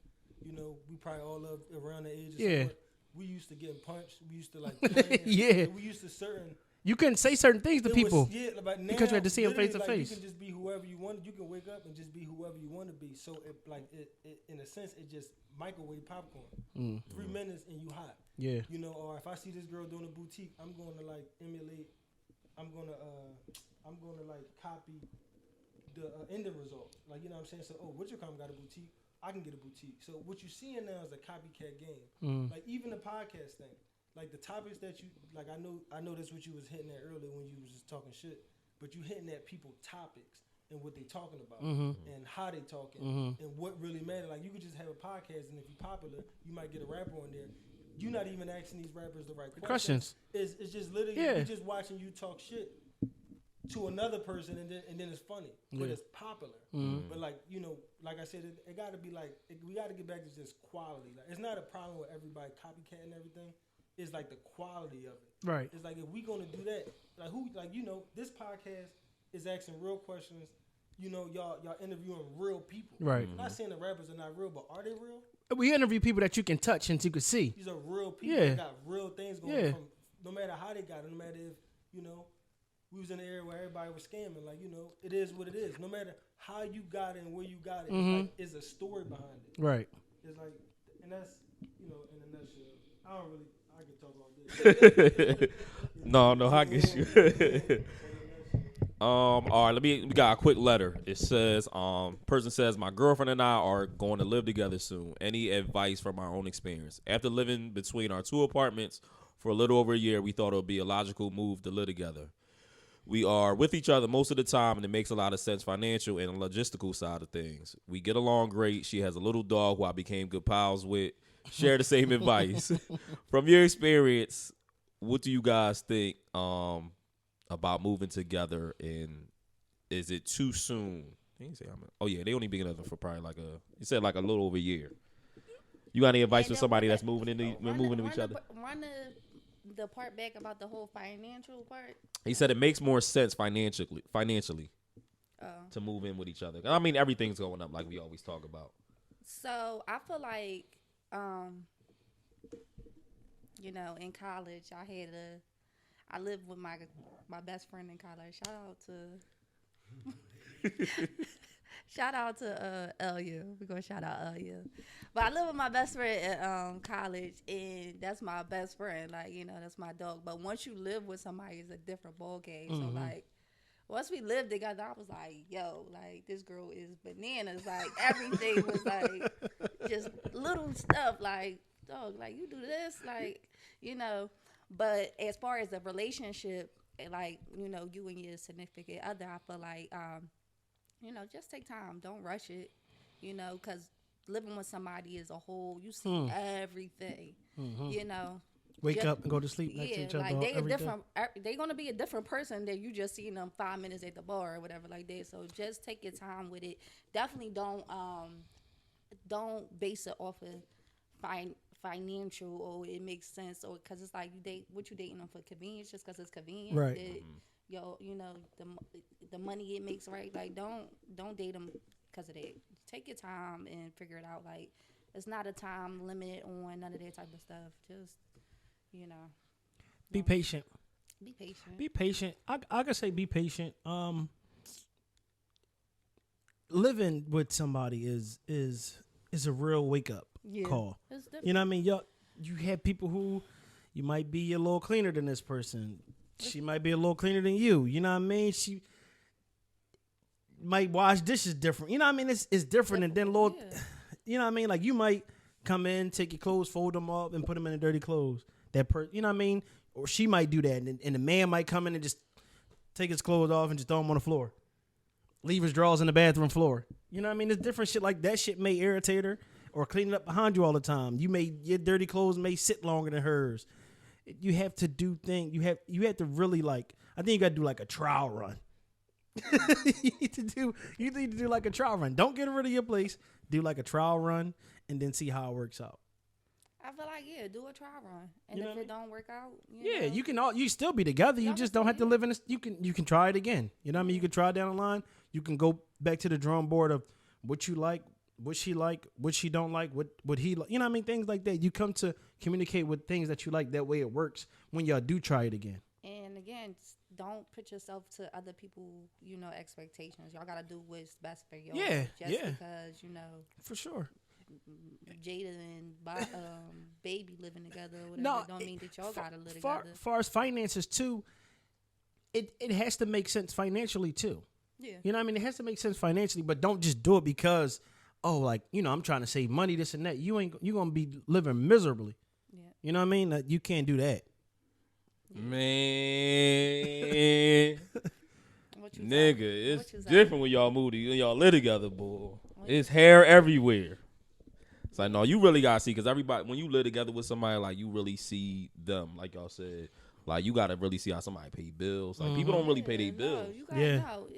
We probably all up around the age. Of Yeah. somewhat. We used to getting punched. We used to like playing. Yeah. We used to certain. You couldn't say certain things to It people. was, yeah, but now, because you had to see 'em literally, face to like, face. You can just be whoever you want. You can wake up and just be whoever you want to be. So it in a sense, it just microwave popcorn. 3 minutes and you hot. Yeah. Or if I see this girl doing a boutique, I'm going to like emulate. I'm going to like copy the end result. Like what I'm saying. So what your company got a boutique? I can get a boutique. So what you're seeing now is a copycat game. Like even the podcast thing. Like the topics that you like, I know that's what you was hitting at earlier when you was just talking shit, but you hitting at people topics and what they talking about and how they talking and what really matter. Like you could just have a podcast and if you're popular, you might get a rapper on there. You're not even asking these rappers the right questions. It's just literally you're just watching you talk shit to another person and then it's funny, but it's popular. But like like I said, it got to be like we got to get back to just quality. Like it's not a problem with everybody copycatting everything. It's like the quality of it. Right. It's like if we gonna do that, this podcast is asking real questions. Y'all interviewing real people. Right. I'm not saying the rappers are not real, but are they real? We interview people that you can touch and you can see. These are real people Yeah. that got real things going on. No matter how they got it, no matter if we was in an era where everybody was scamming. Like it is what it is. No matter how you got it and where you got it, it's a story behind it. Right. It's like, and that's in a nutshell. I could talk all day. No, I get you. All right, we got a quick letter. It says, person says, my girlfriend and I are going to live together soon. Any advice from our own experience? After living between our two apartments for a little over a year, we thought it would be a logical move to live together. We are with each other most of the time, and it makes a lot of sense financial and logistical side of things. We get along great. She has a little dog who I became good pals with. Share the same advice. From your experience, what do you guys think about moving together, and is it too soon? They only been together for probably you said like a little over a year. You got any advice for somebody that's moving into each other? Run the part back about the whole financial part. He said it makes more sense financially to move in with each other. I mean, everything's going up like we always talk about. So I feel like, in college, I lived with my best friend in college. Shout out to Elia. We're gonna shout out Elia. But I live with my best friend at college, and that's my best friend. Like, that's my dog. But once you live with somebody, it's a different ball game. So like, once we lived together, I was like, yo, like this girl is bananas. Like everything was like just little stuff. Like, dog, like you do this, like, But as far as the relationship, like, you know, you and your significant other, I feel like, you know, just take time. Don't rush it, you know, because living with somebody is a whole, you see everything, you know. Wake up and go to sleep next to each other like they a every day. different. They gonna be a different person that you just seen them 5 minutes at the bar or whatever like that. So just take your time with it. Definitely don't base it off of financial or it makes sense or because it's like you dating them for convenience just because it's convenient. Right. That, you know the money it makes, right? Like don't date them because of that. Take your time and figure it out. Like it's not a time limit on none of that type of stuff. Just you know, be patient. Be patient. Be patient. I could say be patient. Living with somebody is a real wake up call. You know what I mean? You have people who you might be a little cleaner than this person. She might be a little cleaner than you. You know what I mean? She might wash dishes different. You know what I mean? It's different and then little. Yeah. You know what I mean? Like you might come in, take your clothes, fold them up, and put them in the dirty clothes. You know what I mean? Or she might do that, and the man might come in and just take his clothes off and just throw them on the floor. Leave his drawers in the bathroom floor. You know what I mean? There's different shit like that. Shit may irritate her, or clean it up behind you all the time. Your dirty clothes may sit longer than hers. You have to do things. You have to really like. I think you got to do like a trial run. you need to do like a trial run. Don't get rid of your place. Do like a trial run and then see how it works out. I feel like do a trial run, and if it don't work out, you still be together. You just don't have to live in this. You can try it again. You know what I mean? You can try down the line. You can go back to the drawing board of what you like, what she don't like, what he like. You know what I mean? Things like that. You come to communicate with things that you like. That way it works when y'all do try it again. And again, don't put yourself to other people, expectations. Y'all gotta do what's best for you. Because for sure. Jada and Baby living together or whatever don't mean that y'all gotta live together. Far as finances too, it has to make sense financially too. Yeah. You know what I mean? It has to make sense financially, but don't just do it because I'm trying to save money, this and that. You gonna be living miserably. Yeah. You know what I mean? You can't do that. Yeah. Man. Nigga, it's different when y'all move y'all live together, boy. It's hair everywhere. It's like, no, you really gotta see, because everybody, when you live together with somebody, like, you really see them, like y'all said. Like, you gotta really see how somebody pay bills. Like, people don't really pay their bills.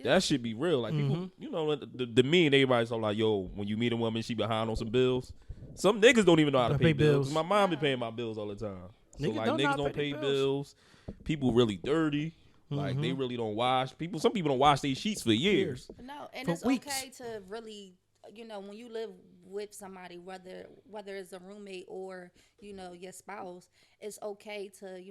That should be real. Like, people, the me and everybody's all like, yo, when you meet a woman, she behind on some bills. Some niggas don't even know how to pay bills. My mom be paying my bills all the time. So, niggas don't pay bills. People really dirty. Like, they really don't wash. Some people don't wash their sheets for years. No, and it's okay to really, when you live with somebody, whether it's a roommate or, your spouse, it's okay to,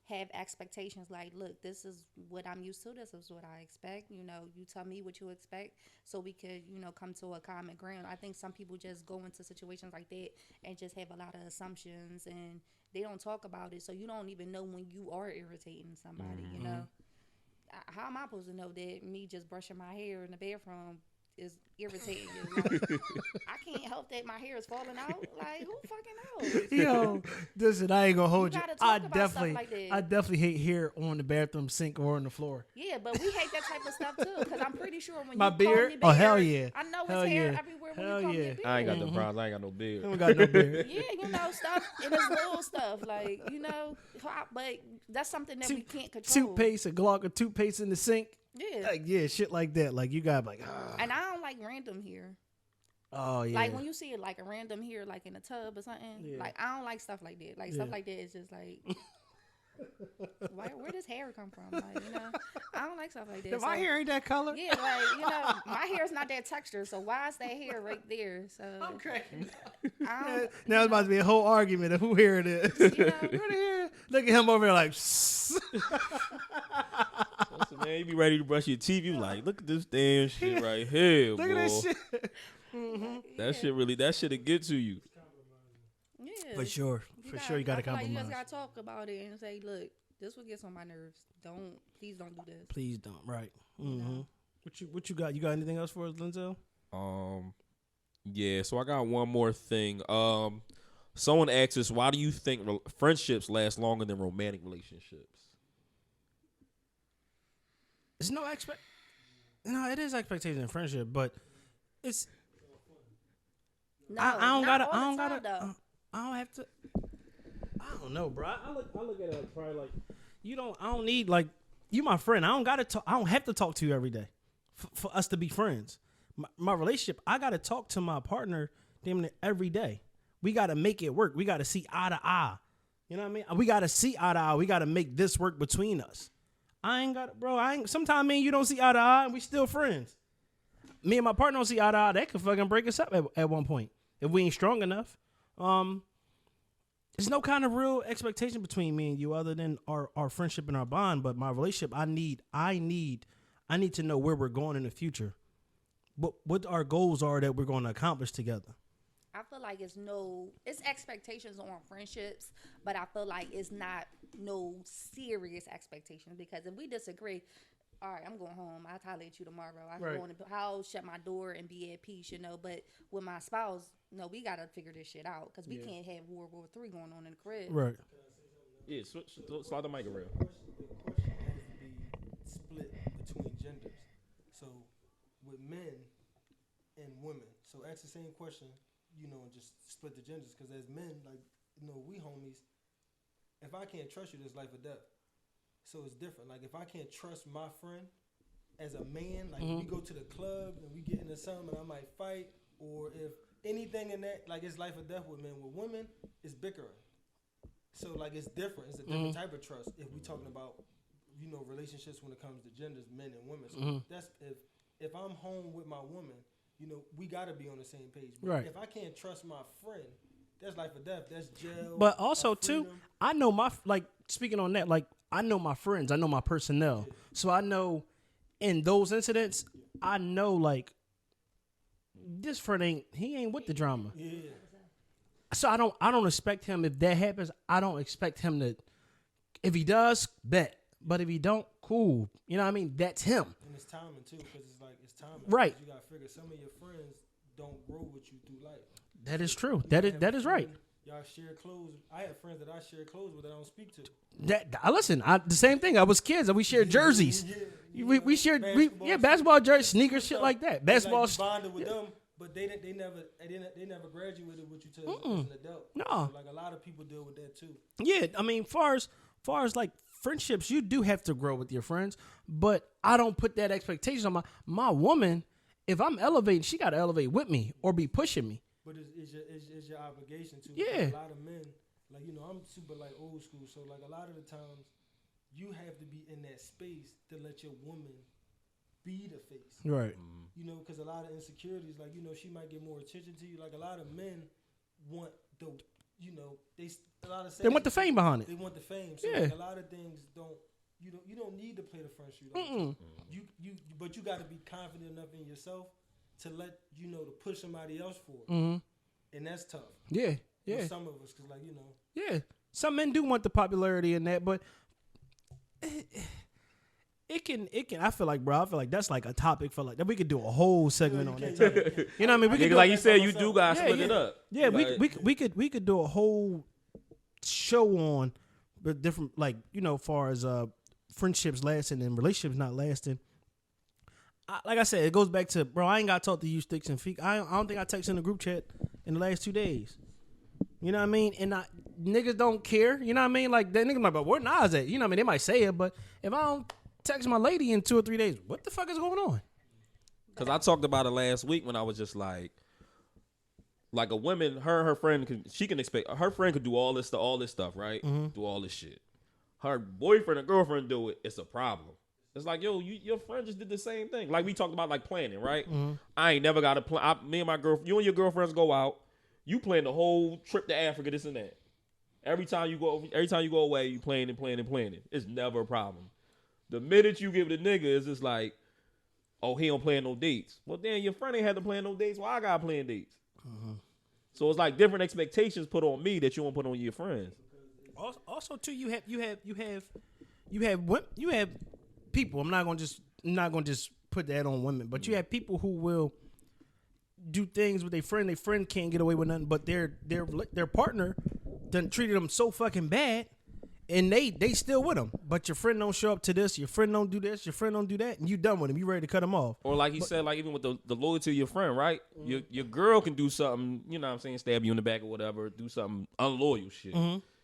have expectations like, look, this is what I'm used to. This is what I expect. You tell me what you expect so we could, come to a common ground. I think some people just go into situations like that and just have a lot of assumptions and they don't talk about it. So you don't even know when you are irritating somebody, How am I supposed to know that me just brushing my hair in the bathroom is irritating you? Like, I can't help that my hair is falling out. Like, who fucking knows? Yo, listen, I ain't gonna hold you. I definitely hate hair on the bathroom sink or on the floor. Yeah, but we hate that type of stuff too. Because I'm pretty sure when my you beard, call me beard, oh hell yeah, I know it's hair everywhere when you call me beard. I ain't got no problems. I ain't got no beard. I ain't got no beard. Yeah, stuff. And it's little stuff like but that's something that we can't control. Toothpaste, a Glock of toothpaste in the sink. Yeah. Shit like that. Like you got And I don't like random hair. Oh yeah. Like when you see it like a random hair like in a tub or something. Like I don't like stuff like that. Like stuff like that is just like where does hair come from? Like, I don't like stuff like that. My hair ain't that color. Yeah, like, my hair is not that texture, so why is that hair right there? So I'm cracking. Now it's about to be a whole argument of who hair it is. Where the hair? Look at him over there like Listen, man, you be ready to brush your teeth. You like, look at this damn shit right here, look boy. At this shit. That shit'll get to you. Yeah. For sure. You gotta compromise. Like you just gotta talk about it and say, look, this will get on my nerves. Please don't do this. Please don't. Right. Mm-hmm. What you got? You got anything else for us, Linzel? Yeah. So I got one more thing. Someone asked us, why do you think friendships last longer than romantic relationships? It's no expect. No, it is expectation in friendship, but it's. No, I don't not gotta. all I the don't time, gotta. though. I don't have to. I don't know, bro. I look at it like probably like you don't. I don't need like you my friend. I don't gotta talk. I don't have to talk to you every day for us to be friends. My relationship. I gotta talk to my partner damn near every day. We gotta make it work. We gotta see eye to eye. You know what I mean? We gotta see eye to eye. We gotta make this work between us. I ain't got, bro. I ain't. Sometimes me and you don't see eye to eye, and we still friends. Me and my partner don't see eye to eye. That could fucking break us up at one point if we ain't strong enough. There's no kind of real expectation between me and you other than our friendship and our bond. But my relationship, I need to know where we're going in the future. What our goals are that we're going to accomplish together. I feel like it's expectations on friendships, but I feel like it's not no serious expectations, because if we disagree, all right, I'm going home. I'll holler at you tomorrow. I can go in the house, shut my door, and be at peace, you know. But with my spouse, no, we got to figure this shit out, because we can't have World War III going on in the crib. Right. Yeah, slide the mic around. The question has to be split between genders. So with men and women. So ask the same question, you know, and just split the genders. Because as men, like, you know, we homies, if I can't trust you, there's life or death. So it's different. Like, if I can't trust my friend as a man, like we go to the club and we get into something and I might fight, or if anything in that, like, it's life or death with men. With women, it's bickering. So, like, it's different. It's a different type of trust if we're talking about, you know, relationships when it comes to genders, men and women. So that's if I'm home with my woman, you know, we got to be on the same page. But right. If I can't trust my friend, that's life or death. That's jail. But also, too, I know speaking on that, like, I know my friends. I know my personnel. Yeah. So I know in those incidents, I know, like, this friend ain't with the drama. Yeah. So I don't expect him, if that happens, I don't expect him to, if he does, bet. But if he don't, cool. You know what I mean? That's him. And it's timing, too, because it's timing. Right. You got to figure some of your friends don't grow with you through life. That is true. That is right. Y'all share clothes. I have friends that I share clothes with that I don't speak to. Listen, the same thing. I was kids and we shared jerseys. We shared basketball jerseys, sneakers, shit like that. Basketball. Like, bonded with them, but they never graduated with you till as an adult. No. So, like, a lot of people deal with that too. Yeah, I mean, far as like friendships, you do have to grow with your friends, but I don't put that expectation on my woman. If I'm elevating, she got to elevate with me or be pushing me. But it's your obligation to. Yeah. A lot of men, like, you know, I'm super, like, old school, so, like, a lot of the times you have to be in that space to let your woman be the face. Right. You know, because a lot of insecurities, like, you know, she might get more attention to you. Like, a lot of men want the, you know, they want the fame behind it. They want the fame. So, yeah. like, a lot of things you don't need to play the front street. But you got to be confident enough in yourself to let, you know, to push somebody else for it. And that's tough. Yeah. For some of us, because, like, you know. Yeah. Some men do want the popularity in that, but it can. I feel like that's like a topic for, like, that we could do a whole segment on that topic. You know what I mean? We could like you said, you do guys split it up. Yeah, we could do a whole show on the different, like, you know, far as friendships lasting and relationships not lasting. Like I said, it goes back to, bro, I ain't got to talk to you sticks and feet. I don't think I texted in the group chat in the last 2 days. You know what I mean? And niggas don't care. You know what I mean? Like, that niggas might be like, where Nas at? You know what I mean? They might say it, but if I don't text my lady in 2 or 3 days, what the fuck is going on? Because I talked about it last week when I was just like a woman, her friend, can expect, her friend could do all this stuff, right? Do all this shit. Her boyfriend or girlfriend do it, it's a problem. It's like, yo, your friend just did the same thing. Like, we talked about, like, planning, right? I ain't never got to plan. Me and my girlfriend, you and your girlfriends go out. You plan the whole trip to Africa, this and that. Every time you go away, you planning. It's never a problem. The minute you give it a nigga, it's just like, oh, he don't plan no dates. Well, then your friend ain't had to plan no dates. Well, I got to plan dates. So it's like different expectations put on me that you won't put on your friends. Also, too, you have people. I'm not gonna just put that on women, but you have people who will do things with their friend. Their friend can't get away with nothing, but their partner done treated them so fucking bad, and they still with him, but your friend don't show up to this, your friend don't do this, your friend don't do that, and you done with him. You ready to cut him off. Or like he said, like even with the loyalty of your friend, right? Your girl can do something, you know what I'm saying, stab you in the back or whatever, do something unloyal shit.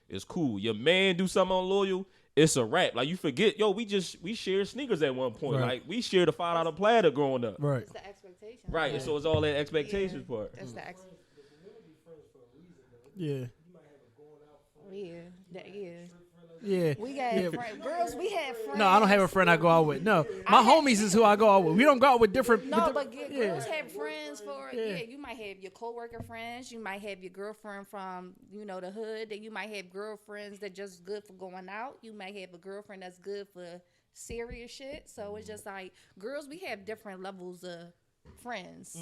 It's cool. Your man do something unloyal, it's a wrap. Like you forget, yo, we shared sneakers at one point. Right. Like we shared a $5 platter growing up. Right. It's the expectation. Right. So it's all that expectations Yeah. part. That's the But the women be friends for a reason, though. Yeah. You might have a going out friend. Yeah. We got friends. Girls, we had friends. No, I don't have a friend I go out with. No, my homies is who I go out with. We don't go out with different. No, but girls have friends for you might have your coworker friends, you might have your girlfriend from, the hood, then you might have girlfriends that just good for going out. You might have a girlfriend that's good for serious shit. So it's just like girls, we have different levels of friends.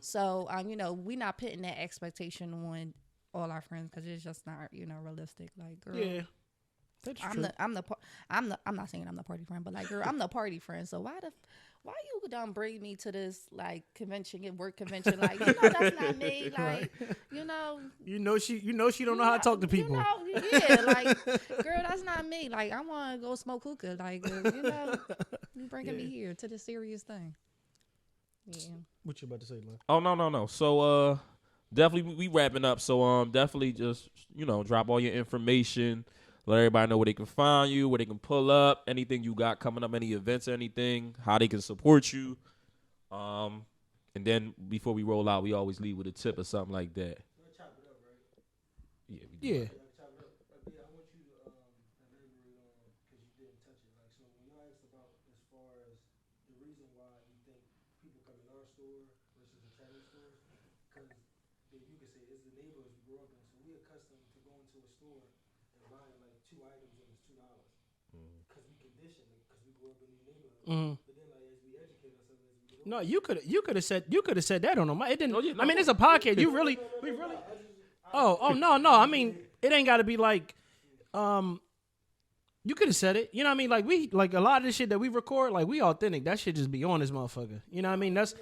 So we not putting that expectation on all our friends because it's just not, realistic. Like girl. Yeah. That's I'm true. I'm not saying I'm the party friend, but like girl, I'm the party friend. So why you don't bring me to this like convention, work convention? Like that's not me. Like she don't know how to talk to people. Like girl, that's not me. Like I want to go smoke hookah. Like you bringing me here to this serious thing. Yeah. What you about to say, Lynn? Oh no. So definitely we wrapping up. So definitely just drop all your information. Let everybody know where they can find you, where they can pull up, anything you got coming up, any events or anything, how they can support you. And then before we roll out, we always leave with a tip or something like that. Chop it up, right? Yeah. Yeah. Chop it up. I want you to elaborate on, because you didn't touch it. Like, so when y'all asked about as far as the reason why you think people come in our store versus the Chinese stores, because you could say it's the neighborhoods we grew up in. So we accustomed to going to a store and buying like 2 items and it's $2. Because we conditioned it, because we grew up in these neighborhoods. But then like as we educate ourselves, as we get older, No, you could have said that on them. It didn't. Oh, yeah, no. I mean, it's a podcast. We really. Oh no. I mean, it ain't got to be like. You could have said it. You know what I mean? Like we like a lot of the shit that we record. Like we authentic. That shit just be on this motherfucker. You know what I mean? That's.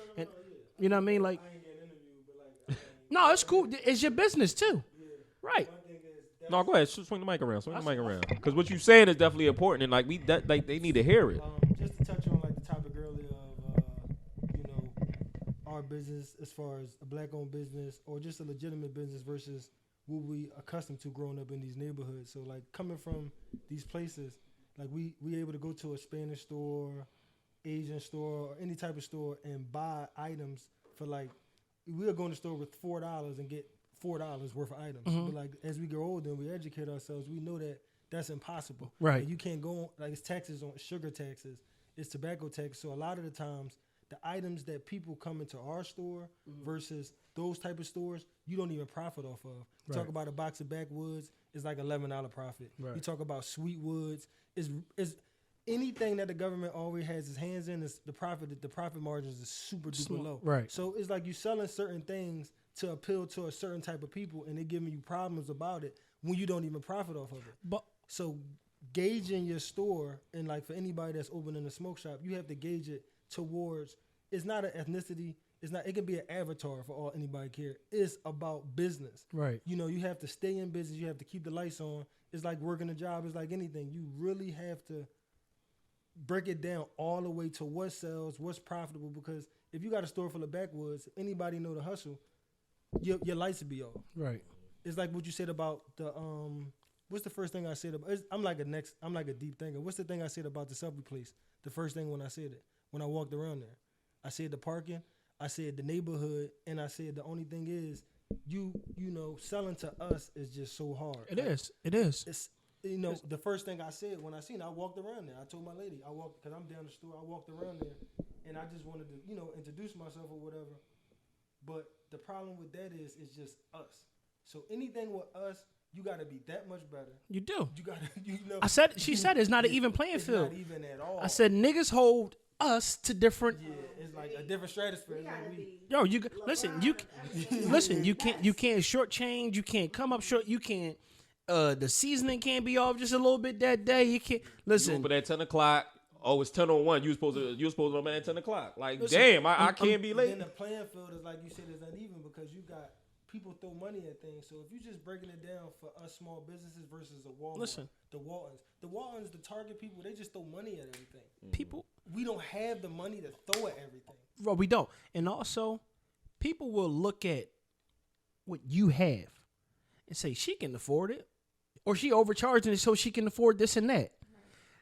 You know what I mean? Like. I ain't getting interviewed, but like No, it's cool. It's your business too. Right. my thing is No, go ahead. Swing the mic around. Because what you saying is definitely important, and like they need to hear it. just to touch on like the topic earlier of our business as far as a black-owned business or just a legitimate business versus what we accustomed to growing up in these neighborhoods. So like coming from these places, like we able to go to a Spanish store, Asian store, or any type of store and buy items for like we'll go in the store with $4 and get $4 worth of items. But like as we grow older and we educate ourselves, we know that that's impossible. Right. And you can't go on, like it's taxes on sugar taxes, it's tobacco tax. So a lot of the times the items that people come into our store versus those type of stores, you don't even profit off of. You talk about a box of backwoods, it's like $11 profit. Right. You talk about sweet woods, is anything that the government always has its hands in is the profit margins is super duper low. Right. So it's like you selling certain things to appeal to a certain type of people and they're giving you problems about it when you don't even profit off of it. But So gauging your store, and like for anybody that's opening a smoke shop, you have to gauge it towards, it's not an ethnicity, it can be an avatar for all anybody care. It's about business. right. You have to stay in business, you have to keep the lights on. It's like working a job, it's like anything. You really have to break it down all the way to what sells, what's profitable, because if you got a store full of backwoods, if anybody know the hustle, your lights will be off. Right. It's like what you said about the what's the first thing I said about? I'm like a deep thinker. What's the thing I said about the Subway place? The first thing when I said it, when I walked around there, I said the parking, I said the neighborhood, and I said the only thing is selling to us is just so hard. It is. It's the first thing I said when I seen it, I walked around there. I told my lady because I'm down the store. I walked around there, and I just wanted to introduce myself or whatever. But the problem with that is it's just us. So anything with us, you got to be that much better. You do. You got to, She said it's not an even playing field. It's not even at all. I said niggas hold us to different. Yeah, it's like a different stratosphere. It's like Yo, listen. You can't shortchange. You can't come up short. You can't. The seasoning can't be off just a little bit that day. You can't listen. But at 10 o'clock, oh, it's 10:01. You supposed to open at 10 o'clock. Like, Listen, damn, I can't be Then late. the playing field is like you said is uneven because you got people throw money at things. So if you're just breaking it down for us small businesses versus a Walmart, the Waltons, the Target people, they just throw money at everything. People, we don't have the money to throw at everything. well, we don't. And also, people will look at what you have and say she can afford it, or she overcharging it so she can afford this and that,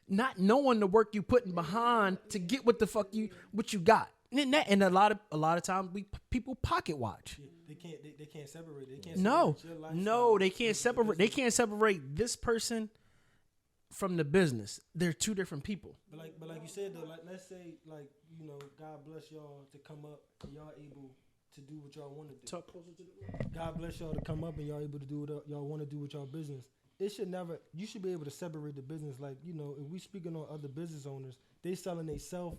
not knowing the work you putting behind to get what the fuck what you got. And a lot of times people pocket watch. Yeah, they can't separate. They can't No, separate your lifestyle no, they can't versus the separate. They business. can't separate this person from the business. They're two different people. But like you said though, like let's say like God bless y'all to come up and y'all able to do what y'all want to do. Talk closer to the. God bless y'all to come up and y'all able to do what y'all want to do with y'all business. It should never. You should be able to separate the business. Like if we speaking on other business owners, they selling they self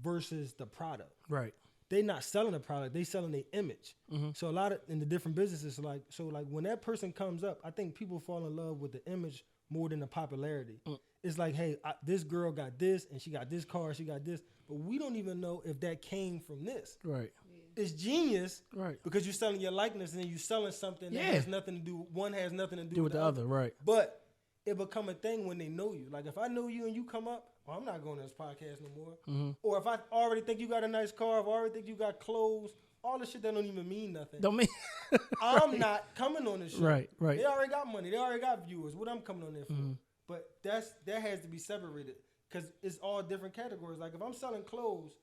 versus the product. Right. They not selling the product. They selling their image. Mm-hmm. So a lot of in the different businesses, like when that person comes up, I think people fall in love with the image more than the popularity. It's like, hey, this girl got this, and she got this car, she got this, but we don't even know if that came from this. Right. It's genius, Right. because you're selling your likeness and you're selling something that has nothing to do. One has nothing to Do with the other. Right. But it become a thing when they know you. Like if I know you and you come up, well, I'm not going to this podcast no more. Mm-hmm. Or if I already think you got a nice car, if I already think you got clothes, all this shit that don't even mean nothing. Don't mean. I'm not coming on this show. Right. Right. They already got money. They already got viewers. What I'm coming on there for? Mm-hmm. But that has to be separated because it's all different categories. Like if I'm selling clothes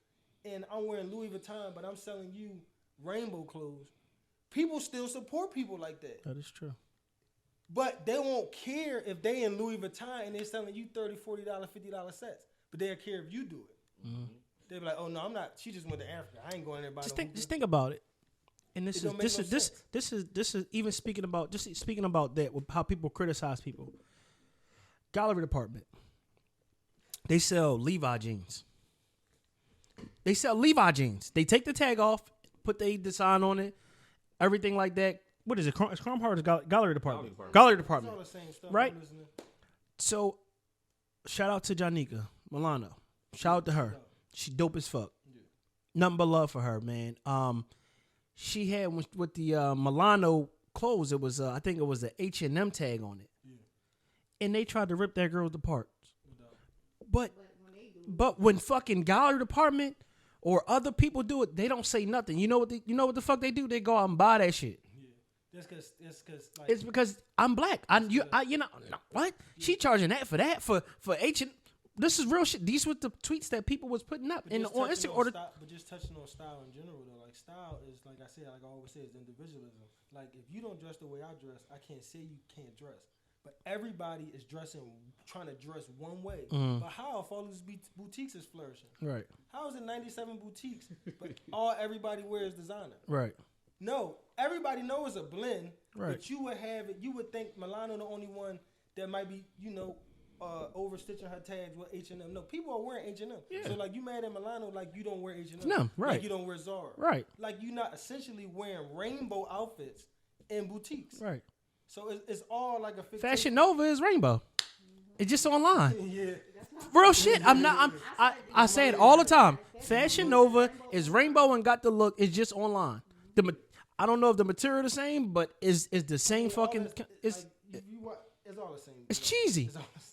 and I'm wearing Louis Vuitton, but I'm selling you rainbow clothes, people still support people like that. That is true. But they won't care if they in Louis Vuitton and they're selling you $30, $40, $50 sets. But they'll care if you do it. Mm-hmm. They'll be like, oh no, I'm not. She just went to Africa. I ain't going there. Just think about it. And this is even speaking about that with how people criticize people. Gallery department. They sell Levi jeans. They take the tag off, put the design on it, everything like that. What is it? It's Chrome Heart is Gallery department. Gallery department. It's all the same stuff. Right? I'm listening. So, shout out to Janika Milano. Shout out to her. She dope as fuck. Yeah. Nothing but love for her, man. She had with the Milano clothes. It was I think it was the H&M tag on it, and they tried to rip that girl's apart. But when fucking gallery department or other people do it, they don't say nothing. You know what the fuck they do? They go out and buy that shit. Yeah. That's because like, It's because I'm black. What? She charging that for H&M. This is real shit. These were the tweets that people was putting up on Instagram. But just touching on style in general, though, like style is like I said, like I always say, is individualism. Like if you don't dress the way I dress, I can't say you can't dress. But everybody is trying to dress one way. Mm-hmm. But how if all these boutiques is flourishing? Right. How is it 97 boutiques, but everybody wears designer? Right. No, everybody knows a blend. Right. But you would have it. You would think Milano the only one that might be, overstitching her tags with H&M. No, people are wearing H&M. Yeah. So like you mad at Milano, like you don't wear H&M. No, right. Like you don't wear Zara. Right. Like you not essentially wearing rainbow outfits in boutiques. Right. So it's all like a fictitious. Fashion Nova is rainbow. It's just online. Yeah. Real shit. I say it all the time. Fashion Nova is rainbow and got the look. It's just online. I don't know if the material the same, but is the same fucking. It's all the same. it's cheesy. It's all the same.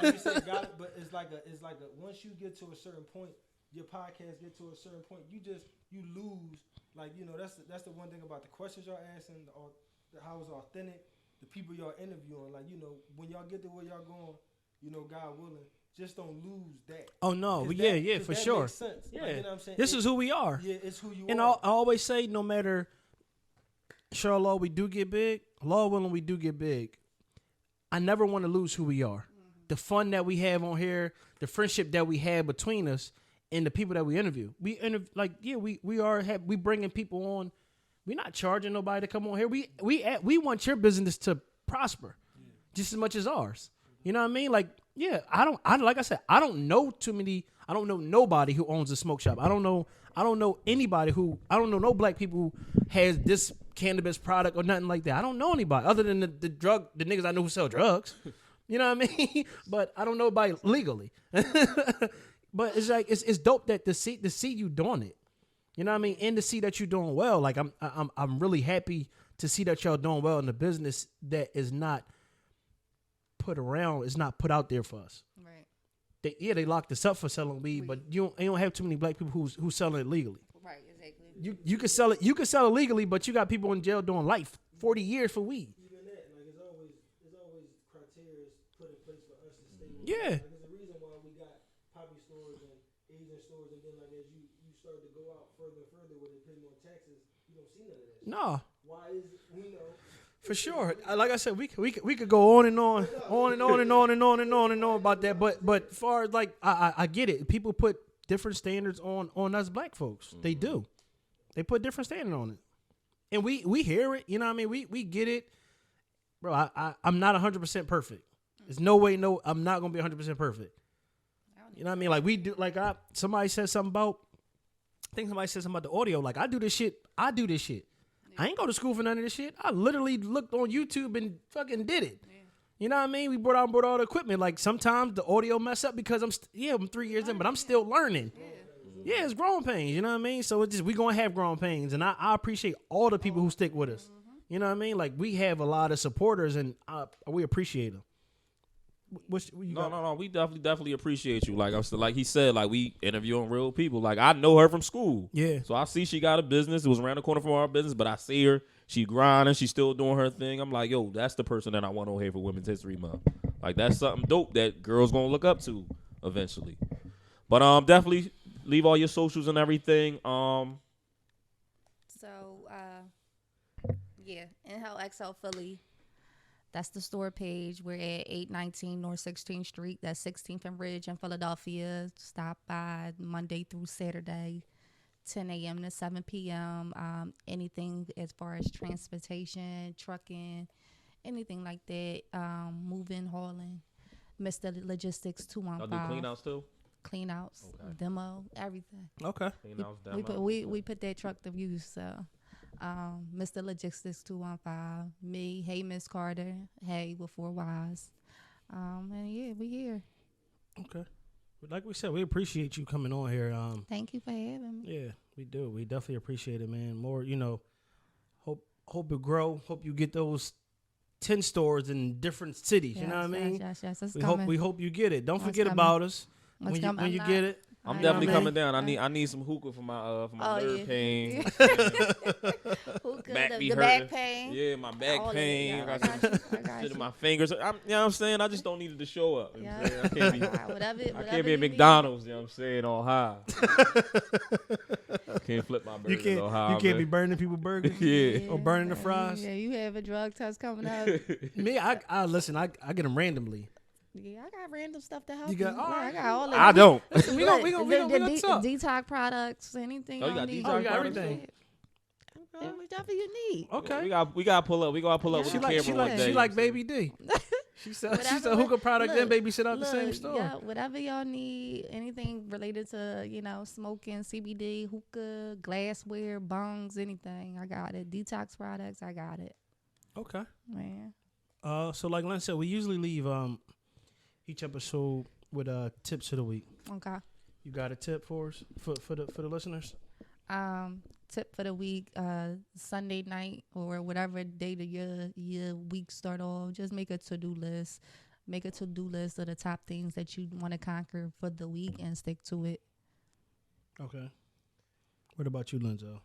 Like you said, but it's like a once you get to a certain point, your podcast get to a certain point, you lose. Like that's the one thing about the questions y'all asking, how it's authentic, the people y'all interviewing. Like when y'all get to where y'all going, God willing, just don't lose that. Oh no, for sure. Makes sense. Yeah, like, you know what I'm saying? This is who we are. Yeah, it's who you and are. I always say, no matter, sure, law, we do get big. Law willing, we do get big. I never want to lose who we are. Mm-hmm. The fun that we have on here, the friendship that we have between us, and the people that we interview. We bringing people on. We're not charging nobody to come on here. We want your business to prosper, just as much as ours. You know what I mean? Like, yeah, like I said, I don't know nobody who owns a smoke shop. I don't know anybody I don't know no black people who has this cannabis product or nothing like that. I don't know anybody other than the niggas I know who sell drugs. You know what I mean? But I don't know anybody legally. But it's like it's dope that to see you doing it. You know what I mean? And to see that you're doing well. Like I'm really happy to see that y'all doing well in the business that is not put around, is not put out there for us. Right. They locked us up for selling weed, but you don't have too many black people who's selling it legally. Right, exactly. You can sell it. You can sell it legally, but you got people in jail doing life, 40 years for weed. Even that, like it's always criteria put in place for us to stay with. Yeah. Like there's a reason why we got poppy stores and Asian stores, and then like as you start to go out further and further where they pay more taxes, you don't see none of that. No. Why is it? We know. For sure. Like I said, we could go on and on about that. But as far as like I get it. People put different standards on us black folks. Mm-hmm. They do. They put different standards on it. And we hear it, you know what I mean? We get it. Bro, I'm not 100% perfect. There's no way I'm not going to be 100% perfect. You know what I mean? Like we do, like somebody said something about, I think somebody said something about the audio. Like I do this shit. I ain't go to school for none of this shit. I literally looked on YouTube and fucking did it. Yeah. You know what I mean? We brought all the equipment. Like sometimes the audio mess up because I'm 3 years in, but I'm still learning. Yeah, it's growing pains. You know what I mean? So it's just, we going to have growing pains. And I appreciate all the people who stick with us. You know what I mean? Like we have a lot of supporters and we appreciate them. No. We definitely appreciate you. Like he said, like we interviewing real people. Like I know her from school. Yeah. So I see she got a business. It was around the corner from our business, but I see her. She grinding. She's still doing her thing. I'm like, yo, that's the person that I want on here for Women's History Month. Like that's something dope that girls gonna look up to eventually. But definitely leave all your socials and everything. Yeah, Inhale XL Philly. That's the store page. We're at 819 North 16th Street. That's 16th and Ridge in Philadelphia. Stop by Monday through Saturday, 10 a.m. to 7 p.m. Anything as far as transportation, trucking, anything like that, moving, hauling. Mr. Logistics 215. Y'all do clean outs too? Clean outs, okay. Demo, everything. Okay. Clean outs, demo. We put that truck to use, so... Mr. Logistics 215, me, hey Miss Carter, hey with 4 Ys, and yeah, we here. Okay, like we said, we appreciate you coming on here. Thank you for having me. Yeah, we do. We definitely appreciate it, man. More, hope it grow. Hope you get those 10 stores in different cities. Yes, you know what I mean? Yes. We hope you get it. Don't forget coming. about us What's when you get it. I'm definitely coming down. I need some hookah for my nerve pain. Hookah, back the back pain. Yeah, my back pain. Yeah, I got some shit in my fingers. You know what I'm saying? I just don't need it to show up. You know what I'm saying? I can't be at McDonald's. You know what I'm saying? On high. Can't flip my burgers on high. You can't be burning people's burgers. Yeah. Or burning the fries. Yeah, you have a drug test coming up. Me, I listen. I get them randomly. Yeah, I got random stuff to help you. Got, I got all of I don't. We gonna talk. Detox products, anything. Oh, you got need. detox everything. Whatever you need. Okay. We got pull up. We gotta pull up with the camera one day. She like Baby D. She's a hookah product and baby sit out the same store. Yeah, whatever y'all need, anything related to, smoking, CBD, hookah, glassware, bongs, anything. I got it. Detox products, I got it. Okay. Man. So like Len said, we usually leave each episode with tips of the week. Okay. You got a tip for us for the listeners? Tip for the week, Sunday night or whatever day of your week start off, just make a to-do list. Make a to-do list of the top things that you want to conquer for the week and stick to it. Okay. What about you, Lenzo?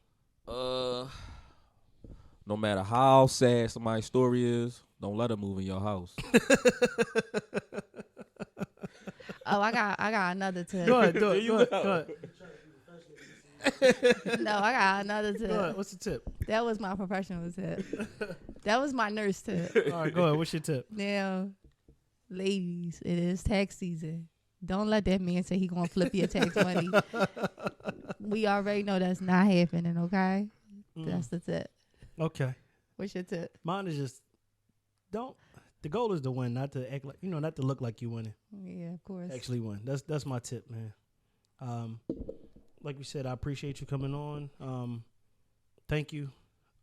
No matter how sad somebody's story is, don't let them move in your house. Oh, I got another tip. Go ahead. No, I got another tip. Go ahead. What's the tip? That was my professional tip. That was my nurse tip. All right, go ahead. What's your tip? Now, ladies, it is tax season. Don't let that man say he gonna flip your tax money. We already know that's not happening, okay? That's the tip. Okay. What's your tip? Mine is just the goal is to win, not to act like, not to look like you winning. Yeah, of course. Actually win. That's my tip, man. Like we said, I appreciate you coming on. Thank you.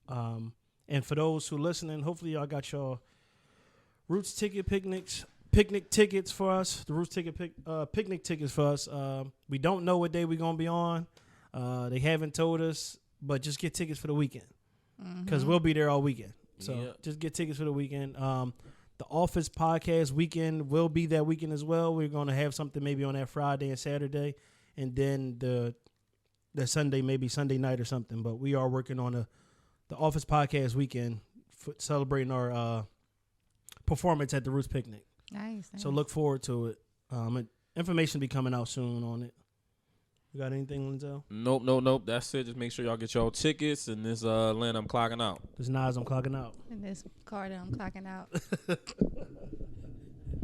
And for those who are listening, hopefully y'all got your Roots picnic tickets for us. The Roots picnic tickets for us. We don't know what day we're gonna be on. They haven't told us, but just get tickets for the weekend because we'll be there all weekend. So just get tickets for the weekend. The Office Podcast weekend will be that weekend as well. We're going to have something maybe on that Friday and Saturday, and then the Sunday, maybe Sunday night or something. But we are working on the Office Podcast weekend celebrating our performance at the Roots Picnic. Nice. So look forward to it. Information be coming out soon on it. You got anything, Linzel? Nope. That's it. Just make sure y'all get y'all tickets. And this Lynn, I'm clocking out. This Nas, I'm clocking out. And this Carter, I'm clocking out.